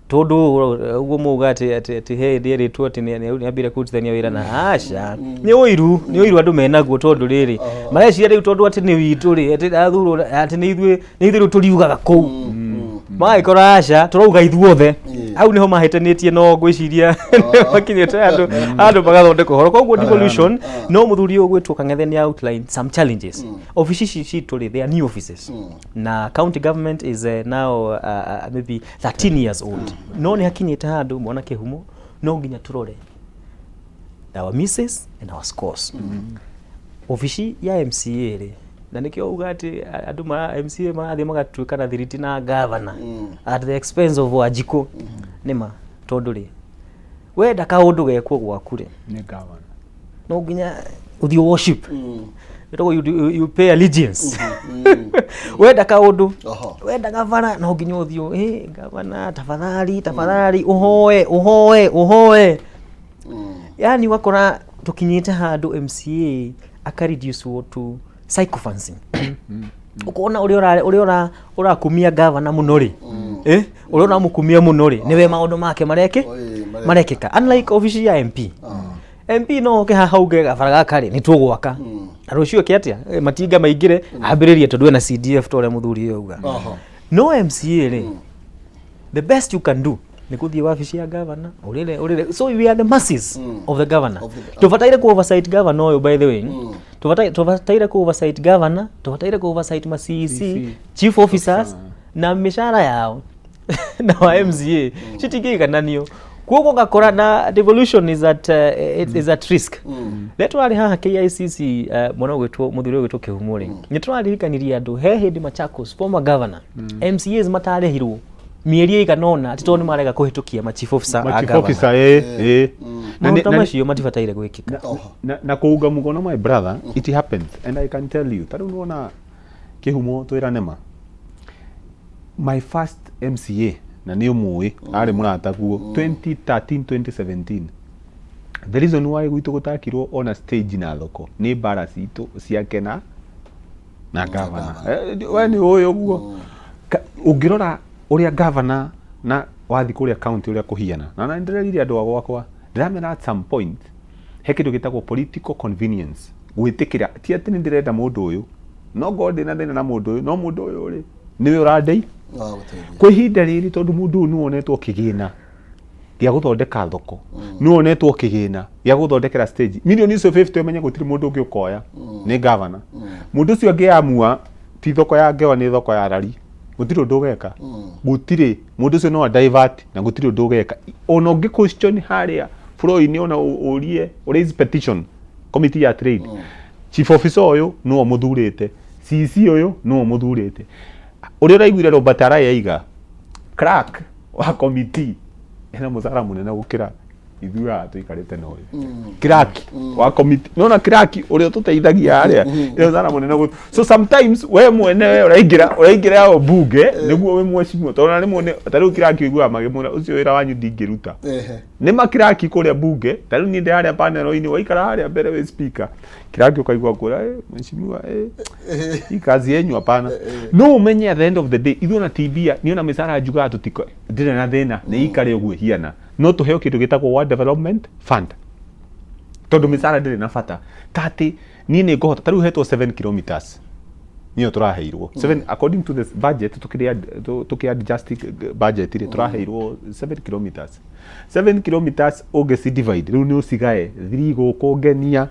tondu uguo mugate ati he ndiri tu ati ni ambire kurutania wira na aca ni uiru andu menaguo tondu riri mareciria riu tondu ati ni witu ri ati athuro ati ni ithiru turiugaga kou maikora aca turauga ithuothe au niho mahitanitie no gwiciria makinyete andu magathondeka horo koguo devolution no muthuri ugwitwo Kang'ethe ni outline some challenges offices citu ri their new offices na county government is now maybe 13 years old no ni hakinyete handu mwana Kihumo no nginya turore our misses and our scores office ya MCA ri na nikio ugati andu ma MCA marathi magatuika na thiriti na governor at the expense of Wajiko nima tondu ri wenda kaundu gekwo gwaku ri ni governor no nginya uthi worship you pay allegiance wenda kaundu wenda governor no nginya uthi governor tafadhali uhoe yani wakora tukinyite handu MCA akareduce to psychophancy ukona uri kumia governor muno ri uri mukumia muno ri niwe maundu make marekeka unlike office ya MP no ke hauge gabara gakari ni tugwaka na rucio ke atia matinga maingire ambiririe tondu na CDF tore muthuri yuga no MCA ri the best you can do ni kuthie office ya governor urire so we are the masses of the governor tufataire ku oversight governor oyo by the way tufataire ku oversight governor tufataire ku oversight ma CEC chief officers na mishara yao na wa MCA chitigika nanio kuko gakora na devolution is at risk leto ali ha KICC mwana gwetwo muthuri gwetwo Kihumo ri nitwaririkaniriria andu he hindi Machakos former governor MCAs matarehirwo mieri ikanona ati toni marega kuhitukia ma chief officer na tamashiyo matifataire gwikika na kuuga mugono my brother it happens and I can tell you tari unaona Kihumo twira nema my first MCA na ni umui ari murata guo 2013 2017 the reason why gwitu gutakirwo ona stage na thoko ni bara citu ciake na governor we ni uyu guo ungirora uria governor na wathi kuria county uria kuhiana na ndirerire andu agwakwa ndiramena at some point he kindu gitagwo political convenience gwitikira ti ati ni ndirenda mundu uyu no god na thina na mundu uyu no mundu uyu ri niwe urandei kwa ihinda riri tondu mundu uyu nuonetwo kigina gia guthondeka thoko nuonetwo kigina gia guthondekera stage milioni icio 50 umenye gutiri mundu ungi ukoya ni governor mundu ucio angiamua ti thoko ya ngewa ni thoko ya rari gutiri undu ugeka gutiri mundu ucio no divert na gutiri undu ugeka ona ungi question haria floor-ini ona urie raise petition committee ya trade chief officer uyu no muthurite CC uyu no muthurite uria raiguire Robert Araya iga crack wa committee ena muthara munene gukira ithua tuikarite na uyu crack wa committee nona crack uria tuteithagia haria ina muthara munene so sometimes we mwene uraingira ya bunge niguo we mwecimu tona ni mwene tariu crack igua magimura ucio wira wanyu ndingiruta ni makiraki kuria bunge tariu ni haria panel-ini waikara haria mbere we speaker kiraki ukaigua kura mwecimu hii kazi yenyu hapana no umenye at the end of the day ithu na tibia niona misara juga tutiko ndire na thina ni ikare uguo hiana no tuheo kindu gitagwo World Development Fund tondu misara ndire na bata tati ni ni ngohota tariu hetwo 7 kilometers niyo turaheirwo 7 according to this budget tukiadjust budget ile turaheirwo 7 kilometers 7 kilometers ugesi divide riu ni usigae 3 guko ngenia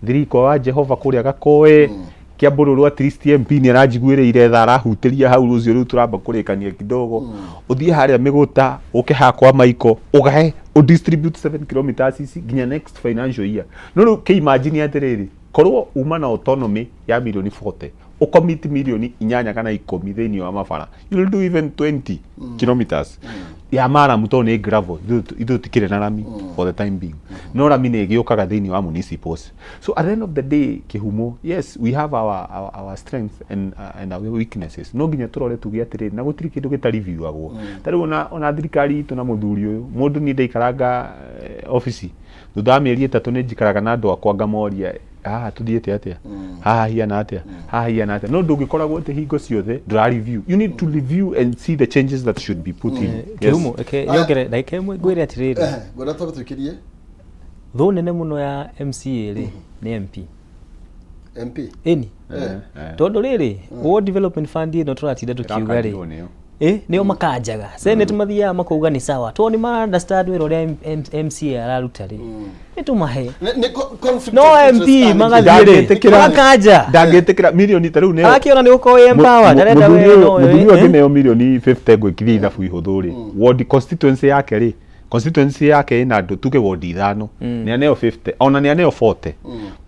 3 kwa Jehova kuria gakoe kia bururu at least MP ni aranjiguireire tha arahutiria hau rucio riu turamba kurikania kidogo uthie haria miguta ukiha kwa maiko ugahe u distribute 7 kilometers ici ginya next financial year no ke imagine atiriri korwo uma na autonomy ya milioni 40 ucommit milioni 8 kana 10 thini wa mabara you will do even 20 kilometers ya mara muto ni gravel ithu tikire na rami for the time being no rami ni giukaga thini wa municipals so at the end of the day kihumo yes we have our strengths and our weaknesses no ginya turore tugia atiriri na gutiri kindu gita review agwo tari ona thirikari itu na muthuri uyu mundu ni ndaikaranga office thutha mieri 3 ni njikaraga na andu akwa ngamoria tuthiete atia hiana atia no ndungikoragwo ati hingo ciothe ndura review you need to review and see the changes that should be put in kihumo yongere like imwe gwire atiriri gwira to tukirie thu nene muno ya MCA ri ni MP eni tondu riri World Development Fund no turatinda tukiuga ri nio makanjaga senate mathia makauga ni sawa to ni ma understand wira uria MCA araruta ri nitumahe no MP magathire makanja ndangitikira milioni tariu ne akiona ni uko empower ndarenda we no muthuri ngineo milioni 50 gwikithia ithabu ihuthũ ri ward constituency yake ri constituency yake ina andu tuge ward 5 ni aneo 50 ona ni aneo 40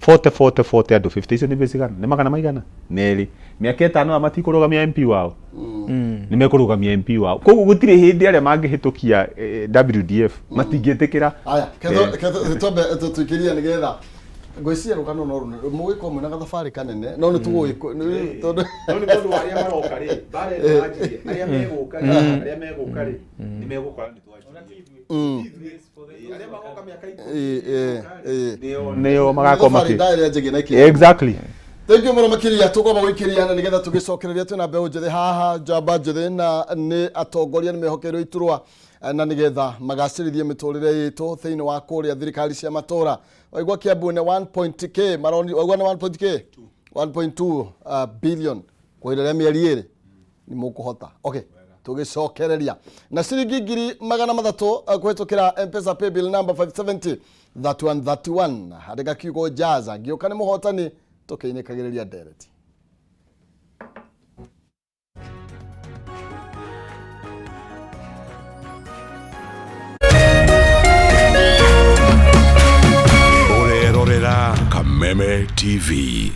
40 andu 50 icio ni besigana ni magana maigana neri miaka 5 amatikurugamia MP wao ni mekurugamia MP wao koguo gutire hindi aria mangihitukia WDF matingietikira aya ketho tobe tukiria nigetha ngwiciria rukano no mugiko mwe na gathabari kanene no ni tuguiko tondu aria maroka ri bare maji aria meguka ri ni megukora ni aria magoka miaka neo magakoma exactly thank you makiria tugoma gwikiriana nigetha tugicokereria twina mbeu njithi haha jamba njithi na ni atongoria ni mehokerwo iturwa na nigetha magacirithie miturire yitu thiini wa kuria thirikari cia matura waigwa Kiambu ne 1.k maroni waigwa ne 1.k 1.2 billion kwa ile mieri iri ni mukuhota okay tugicokereria na ciringi ngiri magana mathatu kwetukira M-Pesa paybill number 570 3131 harega kiugo jaza ngioka ni muhotani tukiinikagireria ndereti Orerorera Kameme TV.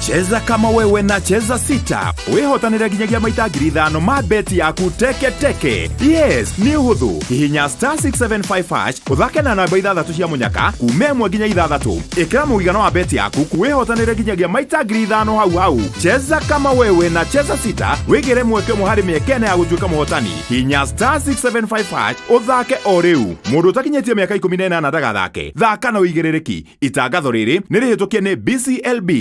Cheza kama wewe na cheza sita. Wehotanire ginyagia maita 5,000 ma beti yaku teke teke. Yes, ni huthu. Hihinya *675# uthake na namba 6 cia munyaka kume 1 nginya 6. Ikira muigana wa beti yaku kuwehotanire ginyagia maita 5,000 hau. Cheza kama wewe na cheza sita. Wigire mweke muhari miekene ya gutuika muhotani. Hihinya *675# uthake o riu. Mundu utakinyetie miaka 18 ndagathake. Thaka na uigirereki. Itangatho riri ni rihitukie ni BCLB.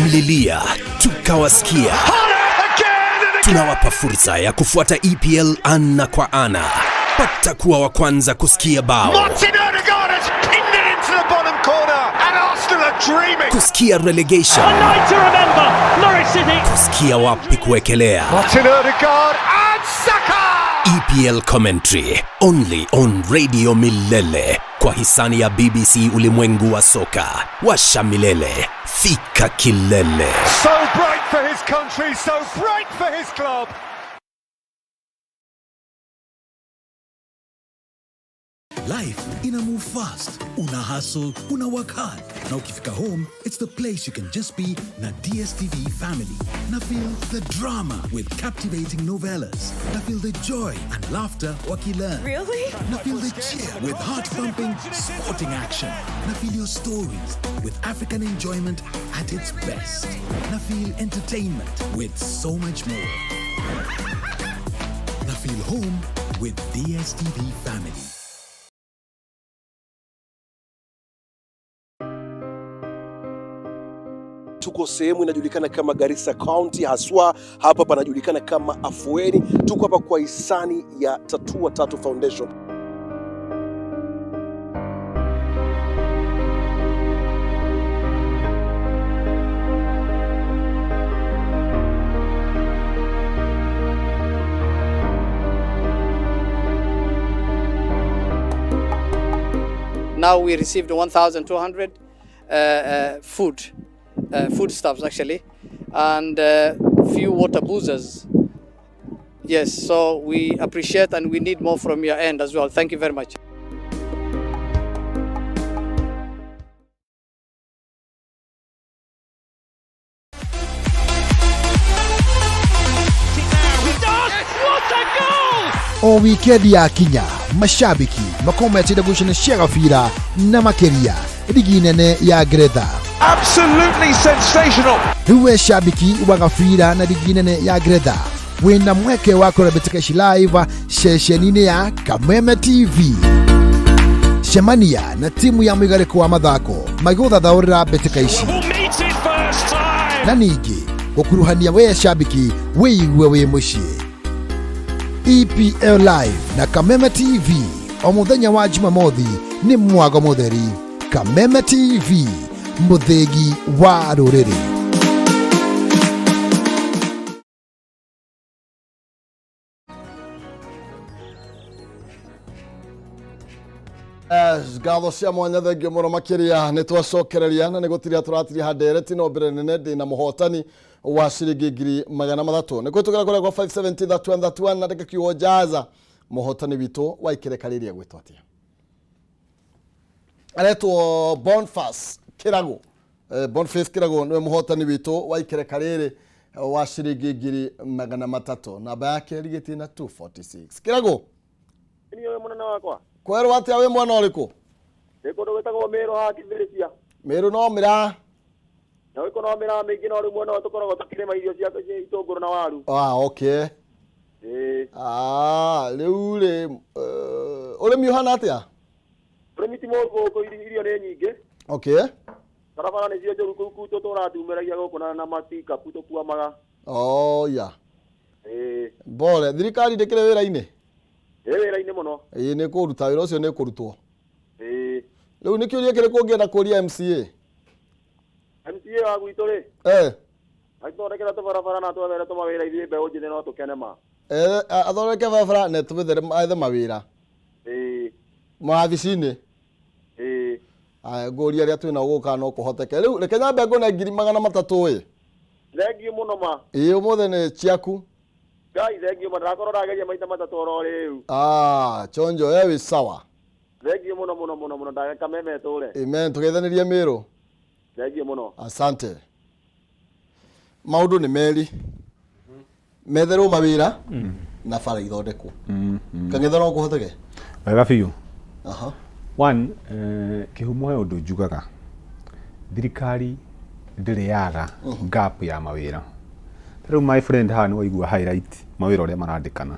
Mlilia, tukawasikia. Tunawapa fursa ya kufuata EPL ana kwa ana. Pata kuwa wa kwanza kusikia bao. Kusikia relegation. Kusikia wapi kuwekelea. EPL commentary only on Radio Milele kwa hisani ya BBC Ulimwengu wa Soka. Washa milele, fika kilele. So bright for his country, so bright for his club. Life ina move fast. Una hustle, una work hard. Na ukifika home, it's the place you can just be na DSTV family. Na feel the drama with captivating novellas. Na feel the joy and laughter wakilearn. Really? Na feel the cheer with heart-pumping sporting action. Na feel your stories with African enjoyment at its best. Na feel entertainment with so much more. Na feel home with DSTV family. Tuko sehemu inajulikana kama Garissa County, haswa hapa panajulikana kama Afueni. Tuko hapa kwa hisani ya Tatua Tatu Foundation. Now we received 1,200 foodstuffs actually, and few water boozers. Yes, so we appreciate and we need more from your end as well. Thank you very much. O wikendi ya kinya mashabiki makometire gucana ciagabira na makeria ligi nene ya Ngeretha. Absolutely sensational. Huwe shabiki wa gabira na ligi nene ya Ngeretha wina mweke wa kurabeteka live sheshenini ya Kameme TV. Shemania na timu ya mwigariko wa mathako maguthathaurira beteka ici na ningi gukuruhania we shabiki wiigue wi mucii. EPL Live na Kameme TV o muthenya wa Jumamothi ni mwago mutheri. Kameme TV, muthegi wa ruriri. Gatho cia mwanya thengio muno makiria ni twacokereria na ni gutiria turatiri hadereti no mbere nene ndina muhotani wa ciringi 300 ni kwitugera kure kwa 570 na ndeka kiwo jaza muhotani witu wa ikirekariria gwitwa atia aretwo Boniface Kirago. Boniface Kirago niwe muhotani witu wa ikirekariri wa ciringi 300 namba yake rigiti na 246. Kirago ni wewe mwana wakwa kwerwo atia we mwana uriku eko ndo wetagwo Meru ha Kibirisia Meru no mira na weko no mira mingi no ri mwana tukoragwo tukirema irio cia itunguru na waru. Okay. Riu ri urimi uhana atia urimi ti mugo irio ni nyingi. Okay. Barabara ni cio njuru kuku turatumiragia guku na matika puto kuamaga. Ya bore thirikari ndikire wira-ini wira-ini muno ni kuruta wira ucio ni kurutwo. Riu ni kiuria kiri kungienda kuria MCA wa gwitu ri aithondekera tubarabara na twethere tumawira ithuĩ mbeũ njĩthĩ no tũkene ma athondeke barabara na twethere aithe mawĩra maabici-inĩ ngũria rĩa twĩna gũka no kũhoteke. Rĩu reke nyambe ngũne 300 ĩ thengio mũno ma ũmũthĩ nĩ ciaku Ngai thengio marakoro rageria maita matatu oro riu. Chonjo wewe sawa. Thengio muno ndageka meme tule. Amen, tugethanirie miro. Thengio muno. Asante. Maundu ni meri. Metherwo mawira na bara ithondekwo. Kangethero kuhoteke. Wega biũ. Aha. One, kihumo he undu njugaga. Thirikari ndĩrĩ yaga gap ya mawĩra. Rĩu my friend haha nĩ waigua highlight mawĩra ũrĩa marandĩkana.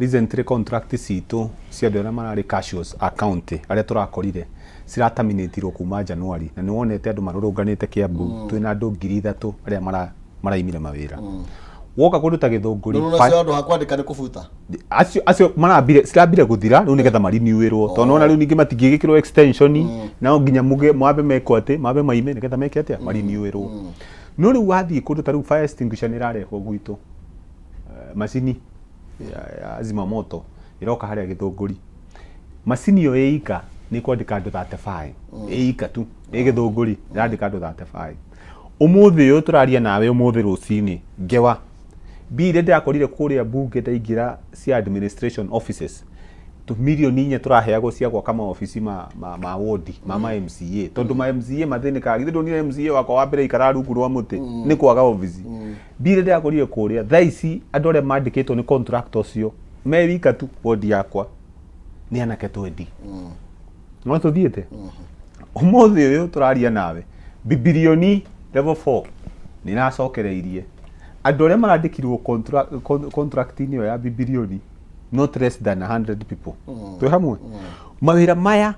Recently contract citũ cia andũ arĩa mararĩ casuals account arĩa tũrakorire cirataminatirwo kuma January na nĩ wonete andũ marũrũnganĩte Kiambu twĩna andũ 3,000 arĩa maraimire mawĩra. Woka kũndũ ta Gĩthũngũri no andũ hakwandĩka nĩ kũbuta acio cirambire gũthira rĩu nĩgetha mariniuĩrwo tondũ ona rĩu ningĩ matingĩgĩkĩrwo extension na nginya mwambe meko atĩ mwambe maime nĩgetha meke atĩa mariniuĩrwo. No rĩu wathiĩ kũndũ ta rĩu fire extinguisher nĩ ĩrarehwo gwitũ macini ya zima moto ĩroka harĩa Gĩthũngũri. Macini ĩyo ĩika nĩ kwandĩka andũ 35 ĩika tu Gĩthũngũri ĩrandĩka andũ 35. Ũmũthĩ ũyũ tũraria nawe ũmũthĩ rũcinĩ ngewa bire ndakorire kũrĩa bunge ndaingĩra cia administration offices milioni 4 tũraheagwo cia gwaka maobici ma ward ma MCA tondũ ma MCA mathĩnĩkaga githĩ ndonire MCA wakwa wa mbere ikara rungu rwa mũtĩ nĩ kwaga obici. Bire ndakorire kũrĩa thaa ici andũ arĩa mandĩkĩtwo nĩ contract ũcio me wika tu ward yakwa nĩ anake 20. No tũthiĩte ũmũthĩ ũyũ tũraria nawe bibilioni level 4 nĩ nacokereirie andũ arĩa marandĩkirwo contract-inĩ ya bibilioni not less than 100 people. Twĩ hamwe mawĩra maya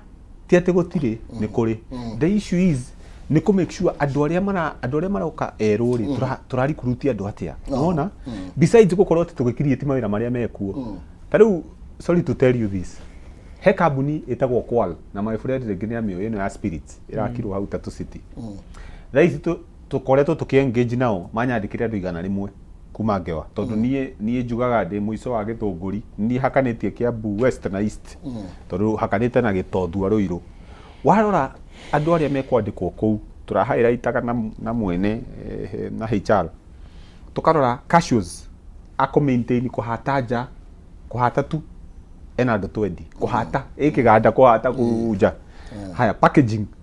ti atĩ gũtirĩ nĩ kũrĩ. The issue is nĩ kũ make sure andũ arĩa maroka erũ rĩ tũrarikuruti andũ atĩa. Unaona besides gũkorwo atĩ tũgĩkiriĩti mawĩra marĩa mekuo. Ta rĩu sorry to tell you this, he kambuni ĩtagwo Kwal na my friend rĩngĩ nĩ amĩoĩ ĩno ya Spirits ĩrakirwo hau Tatu City. Thaa ici tukoretwo tukiengage nao manyandikire andu 100 kuma Ngewa tondu nie njugaga ndi muico wa Gĩthũngũri nie hakanitie Kiambu West na East tondu hakanite na Gĩtondua Ruiru. Warora andu aria mekwandikwo kuu turahighlightaga na mwene na HR tukarora casuals ako maintain kuhata tu ena andu 20 kuhata ikiganda kuhata kuja haya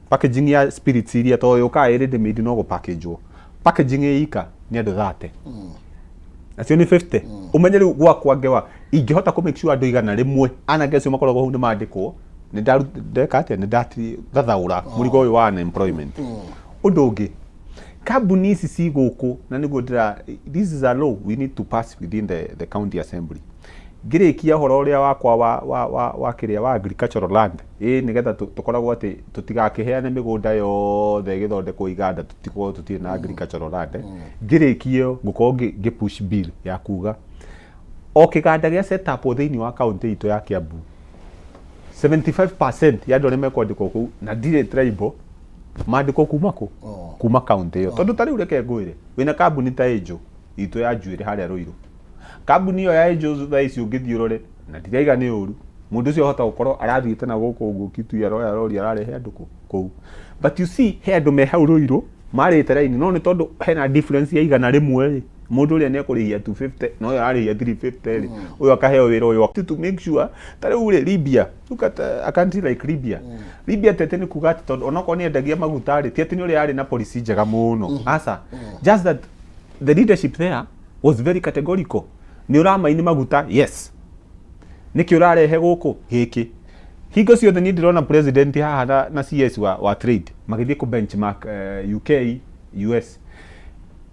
packaging ya Spirits iria to yoka ready made no go packagewo packaging ika ni andu 30 acio ni 50 umenye riu gwakwa Ngewa ingihota ku make sure andu 100 anake acio makoragwo hu ni mandikwo ni ndeka atia ni ndati thathaura murigo uyu wa unemployment. Undu ungi kambuni ici ci guku na niguo ndira this is a law we need to pass within the county assembly. Ngirikia horo uria wakwa wa kiria wa agricultural land nigetha tukoragwo ati tutigakiheane migunda yothe githondekwo iganda tutiko tutie na agricultural land. Ngirikio nguko ngipush bill ya kuga o kiganda gia set up thiini wa county ito ya Kiambu 75% ya andu aria mekwandikwo kuu na ndire tribal mandikwo kuma county iyo tondu tari ureke ngwire wina kambuni ta Ejo ito ya njuire haria Ruiru. Kambuni yo ya Ejo thaa ici ungithiurore na ndiraiga nĩ ũru mundu ucio hota gukorwo arathiĩte na gũkũ ngũkitu ya rori ararehe andũ kũu. But you see he andũ me hau Ruiru marĩte raini no nĩ tondũ hena difference ya 100 rĩ mundu ũrĩa nĩ ekũrĩhia 250 no ũyũ arĩhia 350 rĩ ũyũ akaheo wĩra ũyũ to make sure ta rĩu rĩ Libya look at a country like Libya. Libya tete nĩ kuga atĩ tondũ onakorwo nĩ endagia maguta rĩ ti atĩ nĩ ũrĩa arĩ na policy njega mũno asa just that the leadership there was very categorical. Ni uramaini maguta yes niki urarehe guku giki hingo ciothe ni ndirona president haha na CS wa trade magithie ku benchmark UK US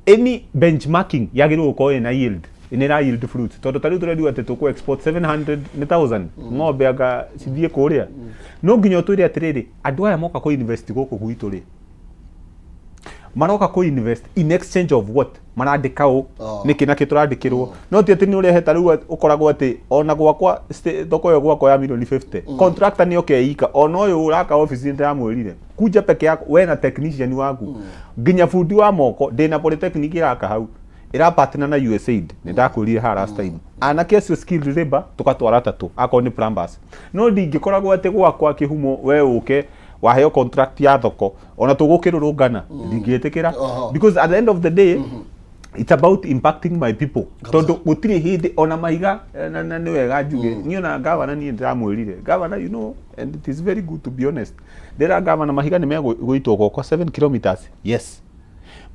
any benchmarking yagirwo gukorwo na yield inira yield fruit tondu tari turedi ati tuku export 700,000 ng'ombe aga cithie kuria no nginya twire atiriri andu aya moka ku invest guku gwitu ri maroka ku invest in exchange of what marandika u niki na kiturandikirwo no ti ati ni urehe ta riu ukoragwo ati ona gwakwa thoko yo gwakwa ya milioni 50 contractor ni okeika ona uyu uraka office nta ya mwirire kuja peke yako we na technician waku nginya fundi wa moko ndina polytechnic iraka hau ira partner na USAID ni ndakwirire ha last time anake acio skilled labor tukatwara tatu ako ni plumbers no ndingikoragwo ati gwakwa kihumo we uke waheo contract ya thoko ona tugukirurungana ndingietikira because at the end of the day it's about impacting my people tondu gutiri hindi ona mahiga na ni wega njuge niona governor ni ndiramwirire governor you know and it is very good to be honest there are governor mahiga ni megwitwo kwa 7 kilometers yes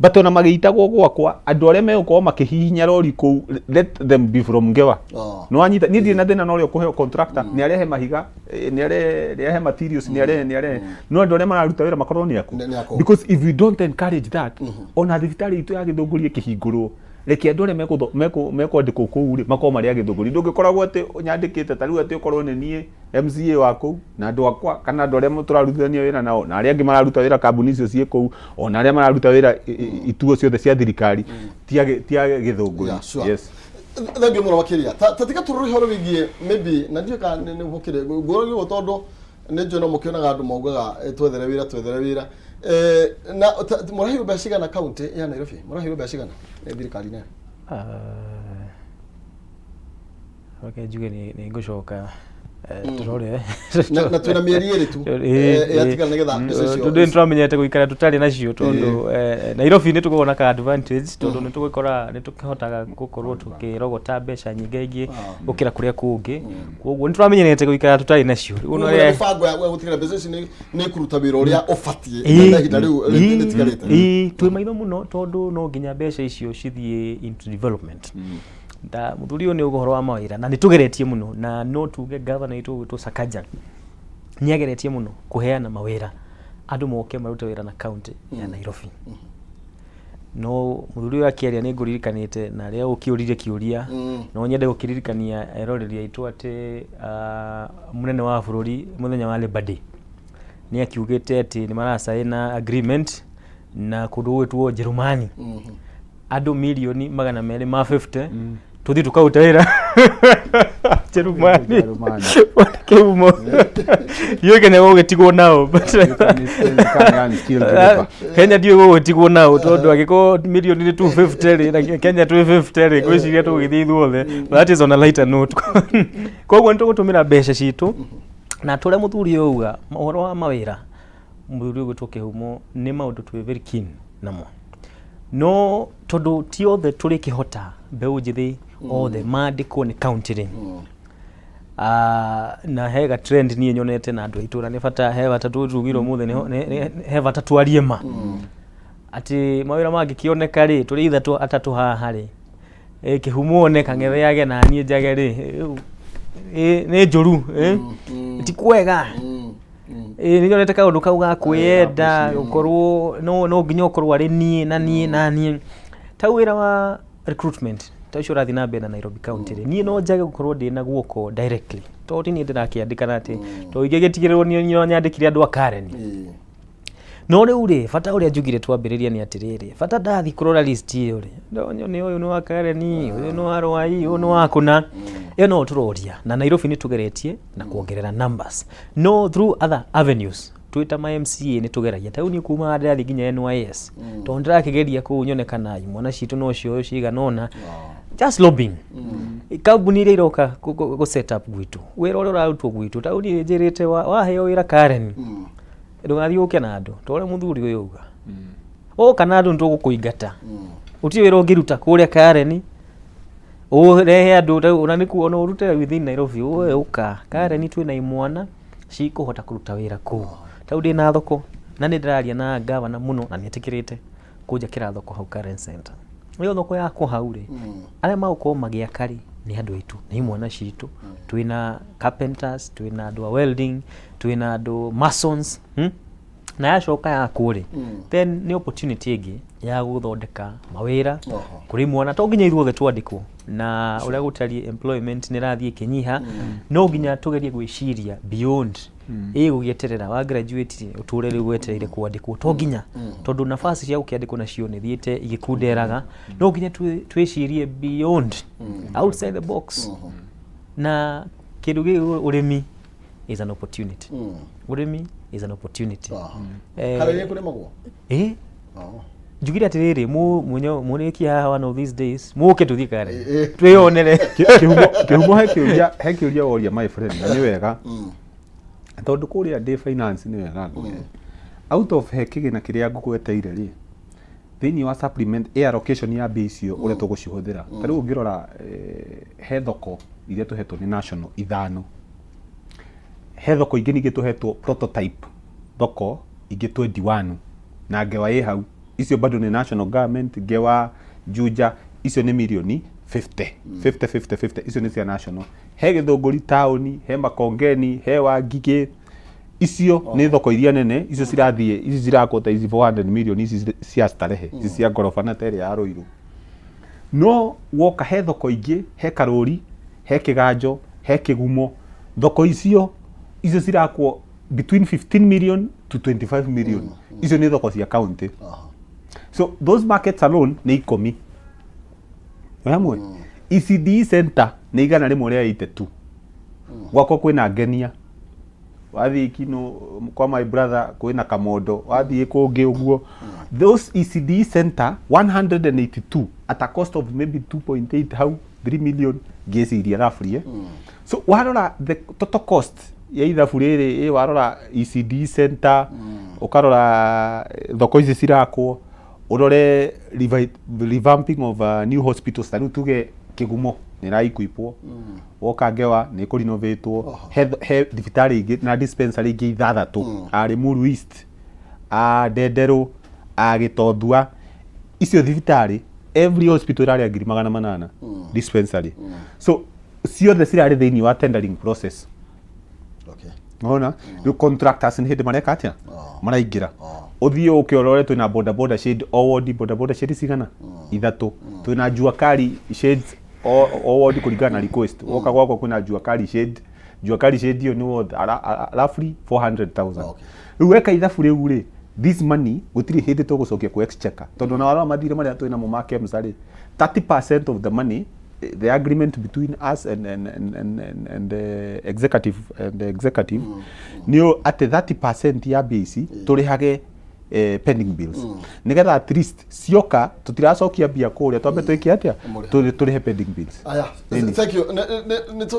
but ona magiitagwo gwakwa andu aria megukorwo makihihinya lori ku let them be from Ngewa no anyita ni ndi na thina no rio kuheo contractor ni arehe mahiga ni arehe materials ni arehe no andu aria mararuta wira makorwo ni aku because if you don't encourage that ona thibitari itu ya Githunguri kihingurwo reke andu aria mekwandikwo kuu ri makorwo mari ya Githunguri ndungikoragwo ati nyandikite tariu ati ukorwo ni nie MCA waku na andu akwa kana andu aria turaruthania wira nao na aria angi mararuta wira kambuni icio cie kuu ona aria mararuta wira ituo ciothe cia thirikari tia Githunguri yes thank you muno makiria tatika tururi horo wigie maybe na ndika ni hokire ngoro yo tondu ni njono mukionaga andu maugaga twethere wira na murahiru bashigana county ya Nairobi murahiru bashigana thirikari na okay juge ni ngushoka turore na tuna mieri iri tu yatigana nigetha tundu nturamenyete guikara tutari nacio tondu Nairobi ni tukubona ka advantage tondu ni tugikora ni tukihotaga gukorwo tukirogota mbeca nyingi gukira kuria kungi koguo ni turamenyete guikara tutari nacio uno ri fango ya gutikira mbeca ni kuruta wira uria ufatie na hinda riu nitigarite twi maitho muno tondu no nginya mbeca icio cithie into development da muthuri ni ugohoro wa mawira na nitugeretie muno na no tuge governor itu witwo Sakaja ni ageretie muno kuheana mawira andu moke marute wira na county ya Nairobi no muthuri akiaria ni nguririkanite na ria ukiurire kiuria no nyende gukiririkania eroreri aitu ati munene wa bururi muthenya wa Labor Day ni akiugite ati ni marasaina agreement na kundu witwo Jerumani andu milioni 250 tuthi tukauta wira Jerumani kiumo yoke ne wogetigwo nao Kenya ndio wogetigwo nao tondu agiko milioni 250 na Kenya 250 gwiciria tugithii thuothe that is on a lighter note koguo nitugutumira mbeca citu na tule muthuri youga mahoro wa mawira muthuri ugu tukihumo ni maundu twi very keen namo no tondu ti othe turi kihota mbeu njithi othe mandikwo ni county ri na hega trend ni nyonete na andu aitura ni bata he batatu tugiro muthe ni he batatu ariema ati mawira mangi kioneka ri turi ithatu atatu haha ri kihumuone kangethe yage na nie njage ri ni njuru ti kwega ni nyonete kaundu kau ga kwenda gukorwo no nginya ukorwo ari nie na nie ta wira wa recruitment ta ucio rathi na mbe na Nairobi county ri nie no njage gukorwo ndina guoko directly to ti ni ndirakiandikana ati to ingegetigirwo ni nyandikire andu akareni no riu ri bata uria njugire twambiriria ni atiriri bata ndathi kurora list iyo ri ndonyo ni uyu ni wa Kareni uyu ni wa Rwai uyu ni wa Kuna iyo no turoria na Nairobi ni tugeretie na kuongerera numbers no through other avenues twita ma MCA ni tugeragia ta uni kuma ndathi ginya NYS to ndirakigeria ku nyonekana mwana citu no cio ciga nona just lobbying kambuni ire iroka go set up gwitu wira uri urarutwo gwitu ta uni njirite wa heo wira Kareni ndugathi uke na andu tore muthuri uyu uga o kana andu ntugukuingata uti wira ungiruta kuria Kareni rehe andu una niku ona urute within Nairobi we uka Kareni twina imwana cikuhota kuruta wira ku tau ndi na thoko na ni ndiraria na governor muno na nietikirite kuja kira thoko hau Karen Center iyo thoko yako hau ri aria mauko magia kari ni andu aitu ni imwana citu twina carpenters twina andu a welding twina andu masons na yacoka ya kuri then ni opportunity igi ya guthondeka mawira kuri mwana to nginya ithuothe twandikwo na uria gutari employment ni rathie kinyiha no nginya tugerie gwiciria beyond gugieterera wa graduate uturere gwetereire kwandikwo to nginya tondu nafasi cia gukiandikwo nacio ni thiete igikunderaga no nginya twicirie beyond outside the box na kindu gi urimi is an opportunity urimi is an opportunity kale kule magwo Jugira atiriri muniki one of these days muke tuthikare twionere kihumo hekiuria woria my friend na ni wega tondu kuria day finance ni wega out of hekigina kiria ngugweteire ri thĩinĩ wa supplement allocation ya mbia icio ũrĩa tũgũcihũthĩra ta rĩu ũngĩrora he thoko iria tũhetwo nĩ national ithano he thoko ingĩ ningĩ tũhetwo prototype thoko ingĩ 21 na ngewa ĩ hau icio bado nĩ national government ngewa Juja icio nĩ milioni 50 icio nĩ cia national he Gĩthũngũri taũni he Makongeni he Wangigĩ icio nĩ thoko iria nene icio cirathiĩ ici cirakota ici 400 million ici cia starehe ici cia ngoroba na tere ya Rũirũ no woka he thoko ingĩ he Karũri he Kĩganjo he Kĩgumo thoko icio cirakwo between 15 million to 25 million icio nĩ thoko cia county so those markets alone nĩ 10 hamwe ECD center nĩ igana rĩmwe rĩa 82 gwakwa kwĩna Ngenia wathi kino kwa my brother kwĩna Kamondo wathi kũngĩ ũguo those ECD center 182 at a cost of maybe 2.8 how 3 million ngeciria roughly so warora the total cost ya ithabu rĩrĩ warora ECD center ukarora thoko ici cirakwo urore revamping of new hospitals tanu tuge Kĩgumo nĩ raikuipwo woka Ngewa nĩ kũrinovatwo he thibitarĩ ingĩ na dispensary ingĩ ithathatũ Limuru East Ndenderũ Gĩtonthua icio thibitarĩ every hospital ĩrarĩa 800 dispensary so ciothe cirarĩ thĩinĩ wa tendering process ona rĩu contractors nĩ hĩndĩ mareka atĩa maraingĩra ũthiĩ ũkĩorore twĩna boda shade boda shade cigana ithatũ twĩna Juakari shades o ward kũringana na request woka gwakwa kwĩna Juakari shade ĩyo nĩ worth roughly 400,000 rĩu weka ithabu rĩu rĩ this money gũtirĩ hĩndĩ tũgũcokia ku exchequer tondũ na wala mathire marĩa twĩna mo ma KEMSA rĩ 30% of the money the agreement between us and the executive niyo at 30% ya base turihage pending bills nigetha at least sioka tutiracokia bia kũrĩa twambe twĩke atĩa turihe pending bills aya thank you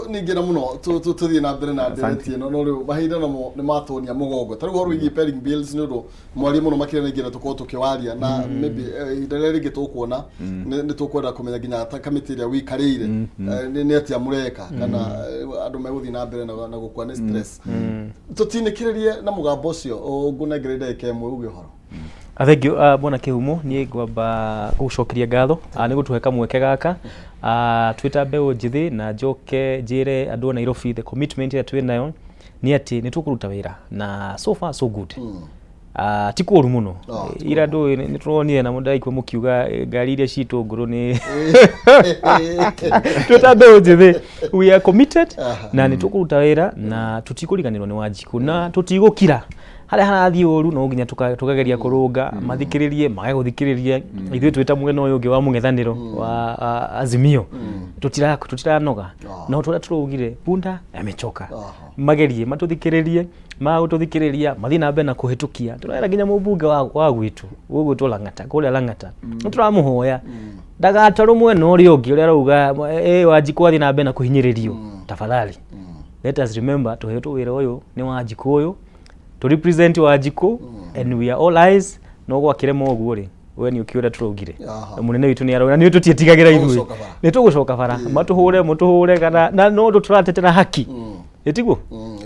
ningira muno tuthie na mbere na ndireti no rĩu mahinda namo nĩ matonia mũgongo tarĩu horo igi pending bills nĩ ũndũ mwari muno makĩria ningĩra tukorwo tukiwaria na maybe ihinda rĩngĩ tũkuona nĩ tũkwenda kũmenya nginya ta kamĩtĩ ĩrĩa wĩikarĩire nĩ atĩa mũreka kana andũ megũthiĩ na mbere na gũkua nĩ stress tũtinĩkĩrĩrie na mũgambo ũcio ũngunengereire kemwe uge horo Thank you bona Kĩhumo niĩ ngwamba gũcokeria ngatho nĩ gũtũhe kamweke gaka Twitter mbeu njithi na njoke njĩre andũ a Nairobi the commitment ĩrĩa twĩ nayo nĩ atĩ nĩ tũkũruta wĩra na so far so good ti kũru mũno ira andũ nĩ tũronire na mũndũ mũkiuga ngari iria citũ ngũrũ nĩ Twitter mbeu njithi we are committed na nĩ tũkũruta wĩra na tũtikũriganĩrwo nĩ Wanjiku na tũtigũkira harĩa harathiĩ ũru no nginya tukageria kũrũnga mathikĩrĩrie mage gũthikĩrĩria ithuĩ twĩta mwena ũyũ ũngĩ wa mũng'ethanĩro wa Azimio tutiranoga no tũrĩa tũraugire punda amechoka magerie matũthikĩrĩrie magũtũthikĩrĩria mathiĩ na mbere na kũhĩtũkia tũrera nginya mũmbunge wa gwitũ ũgwĩtwo Lang'ata kũrĩa Lang'ata nĩtũramũhoya ndagatarwo mwena ũrĩa ũngĩ ũrĩa arauga Wanjiku athiĩ na mbere na kũhinyĩrĩrio tafadhali let us remember tũhetwo wĩra ũyũ nĩ Wanjiku ũyũ to represent Wanjiku and we are all eyes no gwakire moguo ri we ni ukiura turaugire munene witu ni arona ni tutietigagĩra ithuĩ ni tũgũcoka bara mũtũhũre kana na no tũratetera haki etiguo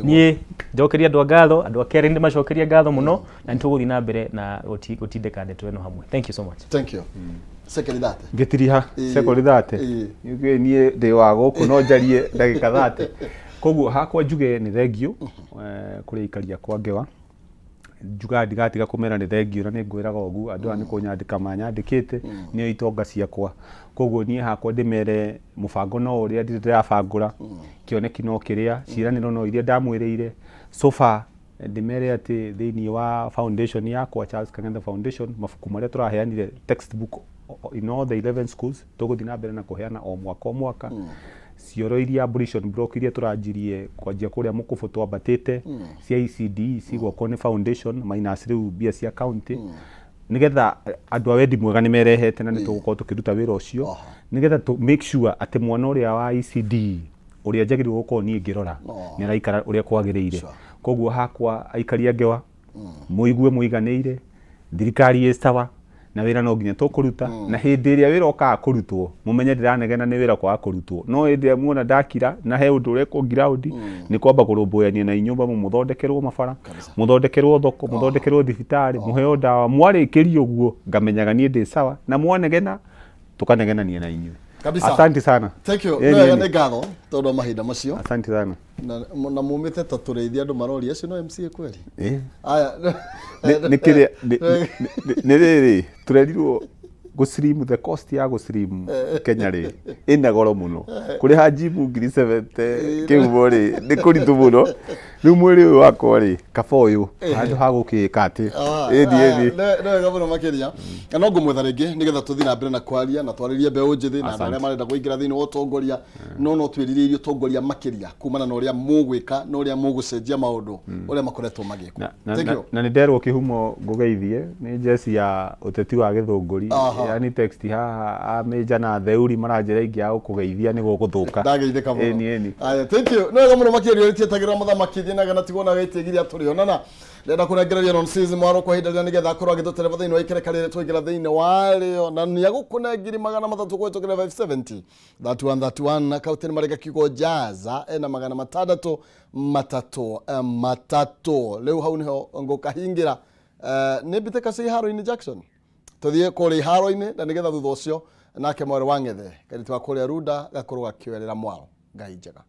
niĩ njokeria andũ ngatho andũ akere ndi macokeria ngatho mũno na nitũgũthiĩ na mbere na gũtindĩka ndeto ĩno hamwe thank you so much thank you sekelidate ngĩtiriha sekelidate niĩ ndĩ wa gũkũ no njarie ndagĩka 30 koguo hakwa njuge nĩ thengio kũrĩ ikaria kwa Ngewa njuga ndigatiga kũmera nĩ thengio na nĩ ngwĩraga ũguo andũ nĩ kũnyandĩka manyandĩkĩte nĩyo itonga ciakwa koguo niĩ hakwa ndĩmere mũbango no ũrĩa ndĩrabangũra kĩoneki no kĩrĩa ciĩranĩro no iria ndamwĩrĩire so far ndĩmere atĩ thĩinĩ wa foundation yakwa Charles Kang'ethe Foundation mabuku marĩa tũraheanire textbook in all the 11 schools tũgũthiĩ na mbere na kũheana o mwaka cioro iria abolition block iria tũranjirie kwanjia kũrĩa mũkũbũ twambatĩte cia ECD cigwakwo nĩ foundation minus rĩu mbia cia county nigetha andũ a wendi mwega nĩ merehete na nĩ tũgũkorwo tũkĩruta wĩra ũcio nigetha to make sure atĩ mwana ũrĩa wa ECD ũrĩa njagĩrĩirwo gũkorwo niĩ ngĩrora nĩ araikara ũrĩa kwagĩrĩire koguo hakwa aikaria Ngewa mũigue mũiganĩire thirikari ĩstawa na wira no nginya tukuruta na hindi iria wira okaga kurutwo mumenye ndiranegena ni wira kwa kurutwo no hindi ya muona ndakira na he undu ureko ground ni kwamba kurumbuania na inyumba muthondekerwo mabara muthondekerwo thoko muthondekerwo thibitari muheo dawa mwarikirio guo ngamenyaga nie ndi sawa na mwanegena tukanegenania na inyuĩ. Asante sana. Thank you. No ne gatho todo mahinda macio. Asante sana. Na mumite ta tureithia andu marori acio no MC kweli. Aya. Nikiria ni riri turerirwo go stream the cost ya go stream Kenya ri ina goro muno kuri ha jibu ngiri 70 kiugo ri ni kuritu muno riu mwiri uyu wakwa ri kaboyu andu ha gukika ati edi no gabono makiria no ngumwetha ringi nigetha tuthi na mbere na kwaria na twaririe mbeu njithi na aria marenda kuingira thiini wa utongoria no twiriririe utongoria makiria kumana na uria mugwika na uria mugucenjia maundu uria makoretwo magikwo. Na ni nderwo kihumo ngugeithie ni jesi ya uteti wa githunguri yani text ha meja na theuri maranjira ingi ya kugeithia ni guguthuka ndageithika muno. Aya thank you no gamuno makiria ritietagira muthamaki thinaga na tigona wetigiria turionana ndenda kunengereria nonsense mwaro kwa hinda nigetha akorwo agitutera thiini wa ikerekanire twingira thiini wario na ni agukunengiri 300 kwetokera 570 that one na kauteni marega kigo jaza ena 600 matatu leo hau niho ngukahingira ni biteka sei haro-ini Jackson tuthie kuri haro-ini na nigetha thutha ucio nake mwari wa ngethe kari twa kuri ruda gakorwo akioerera mwaro ngai njega.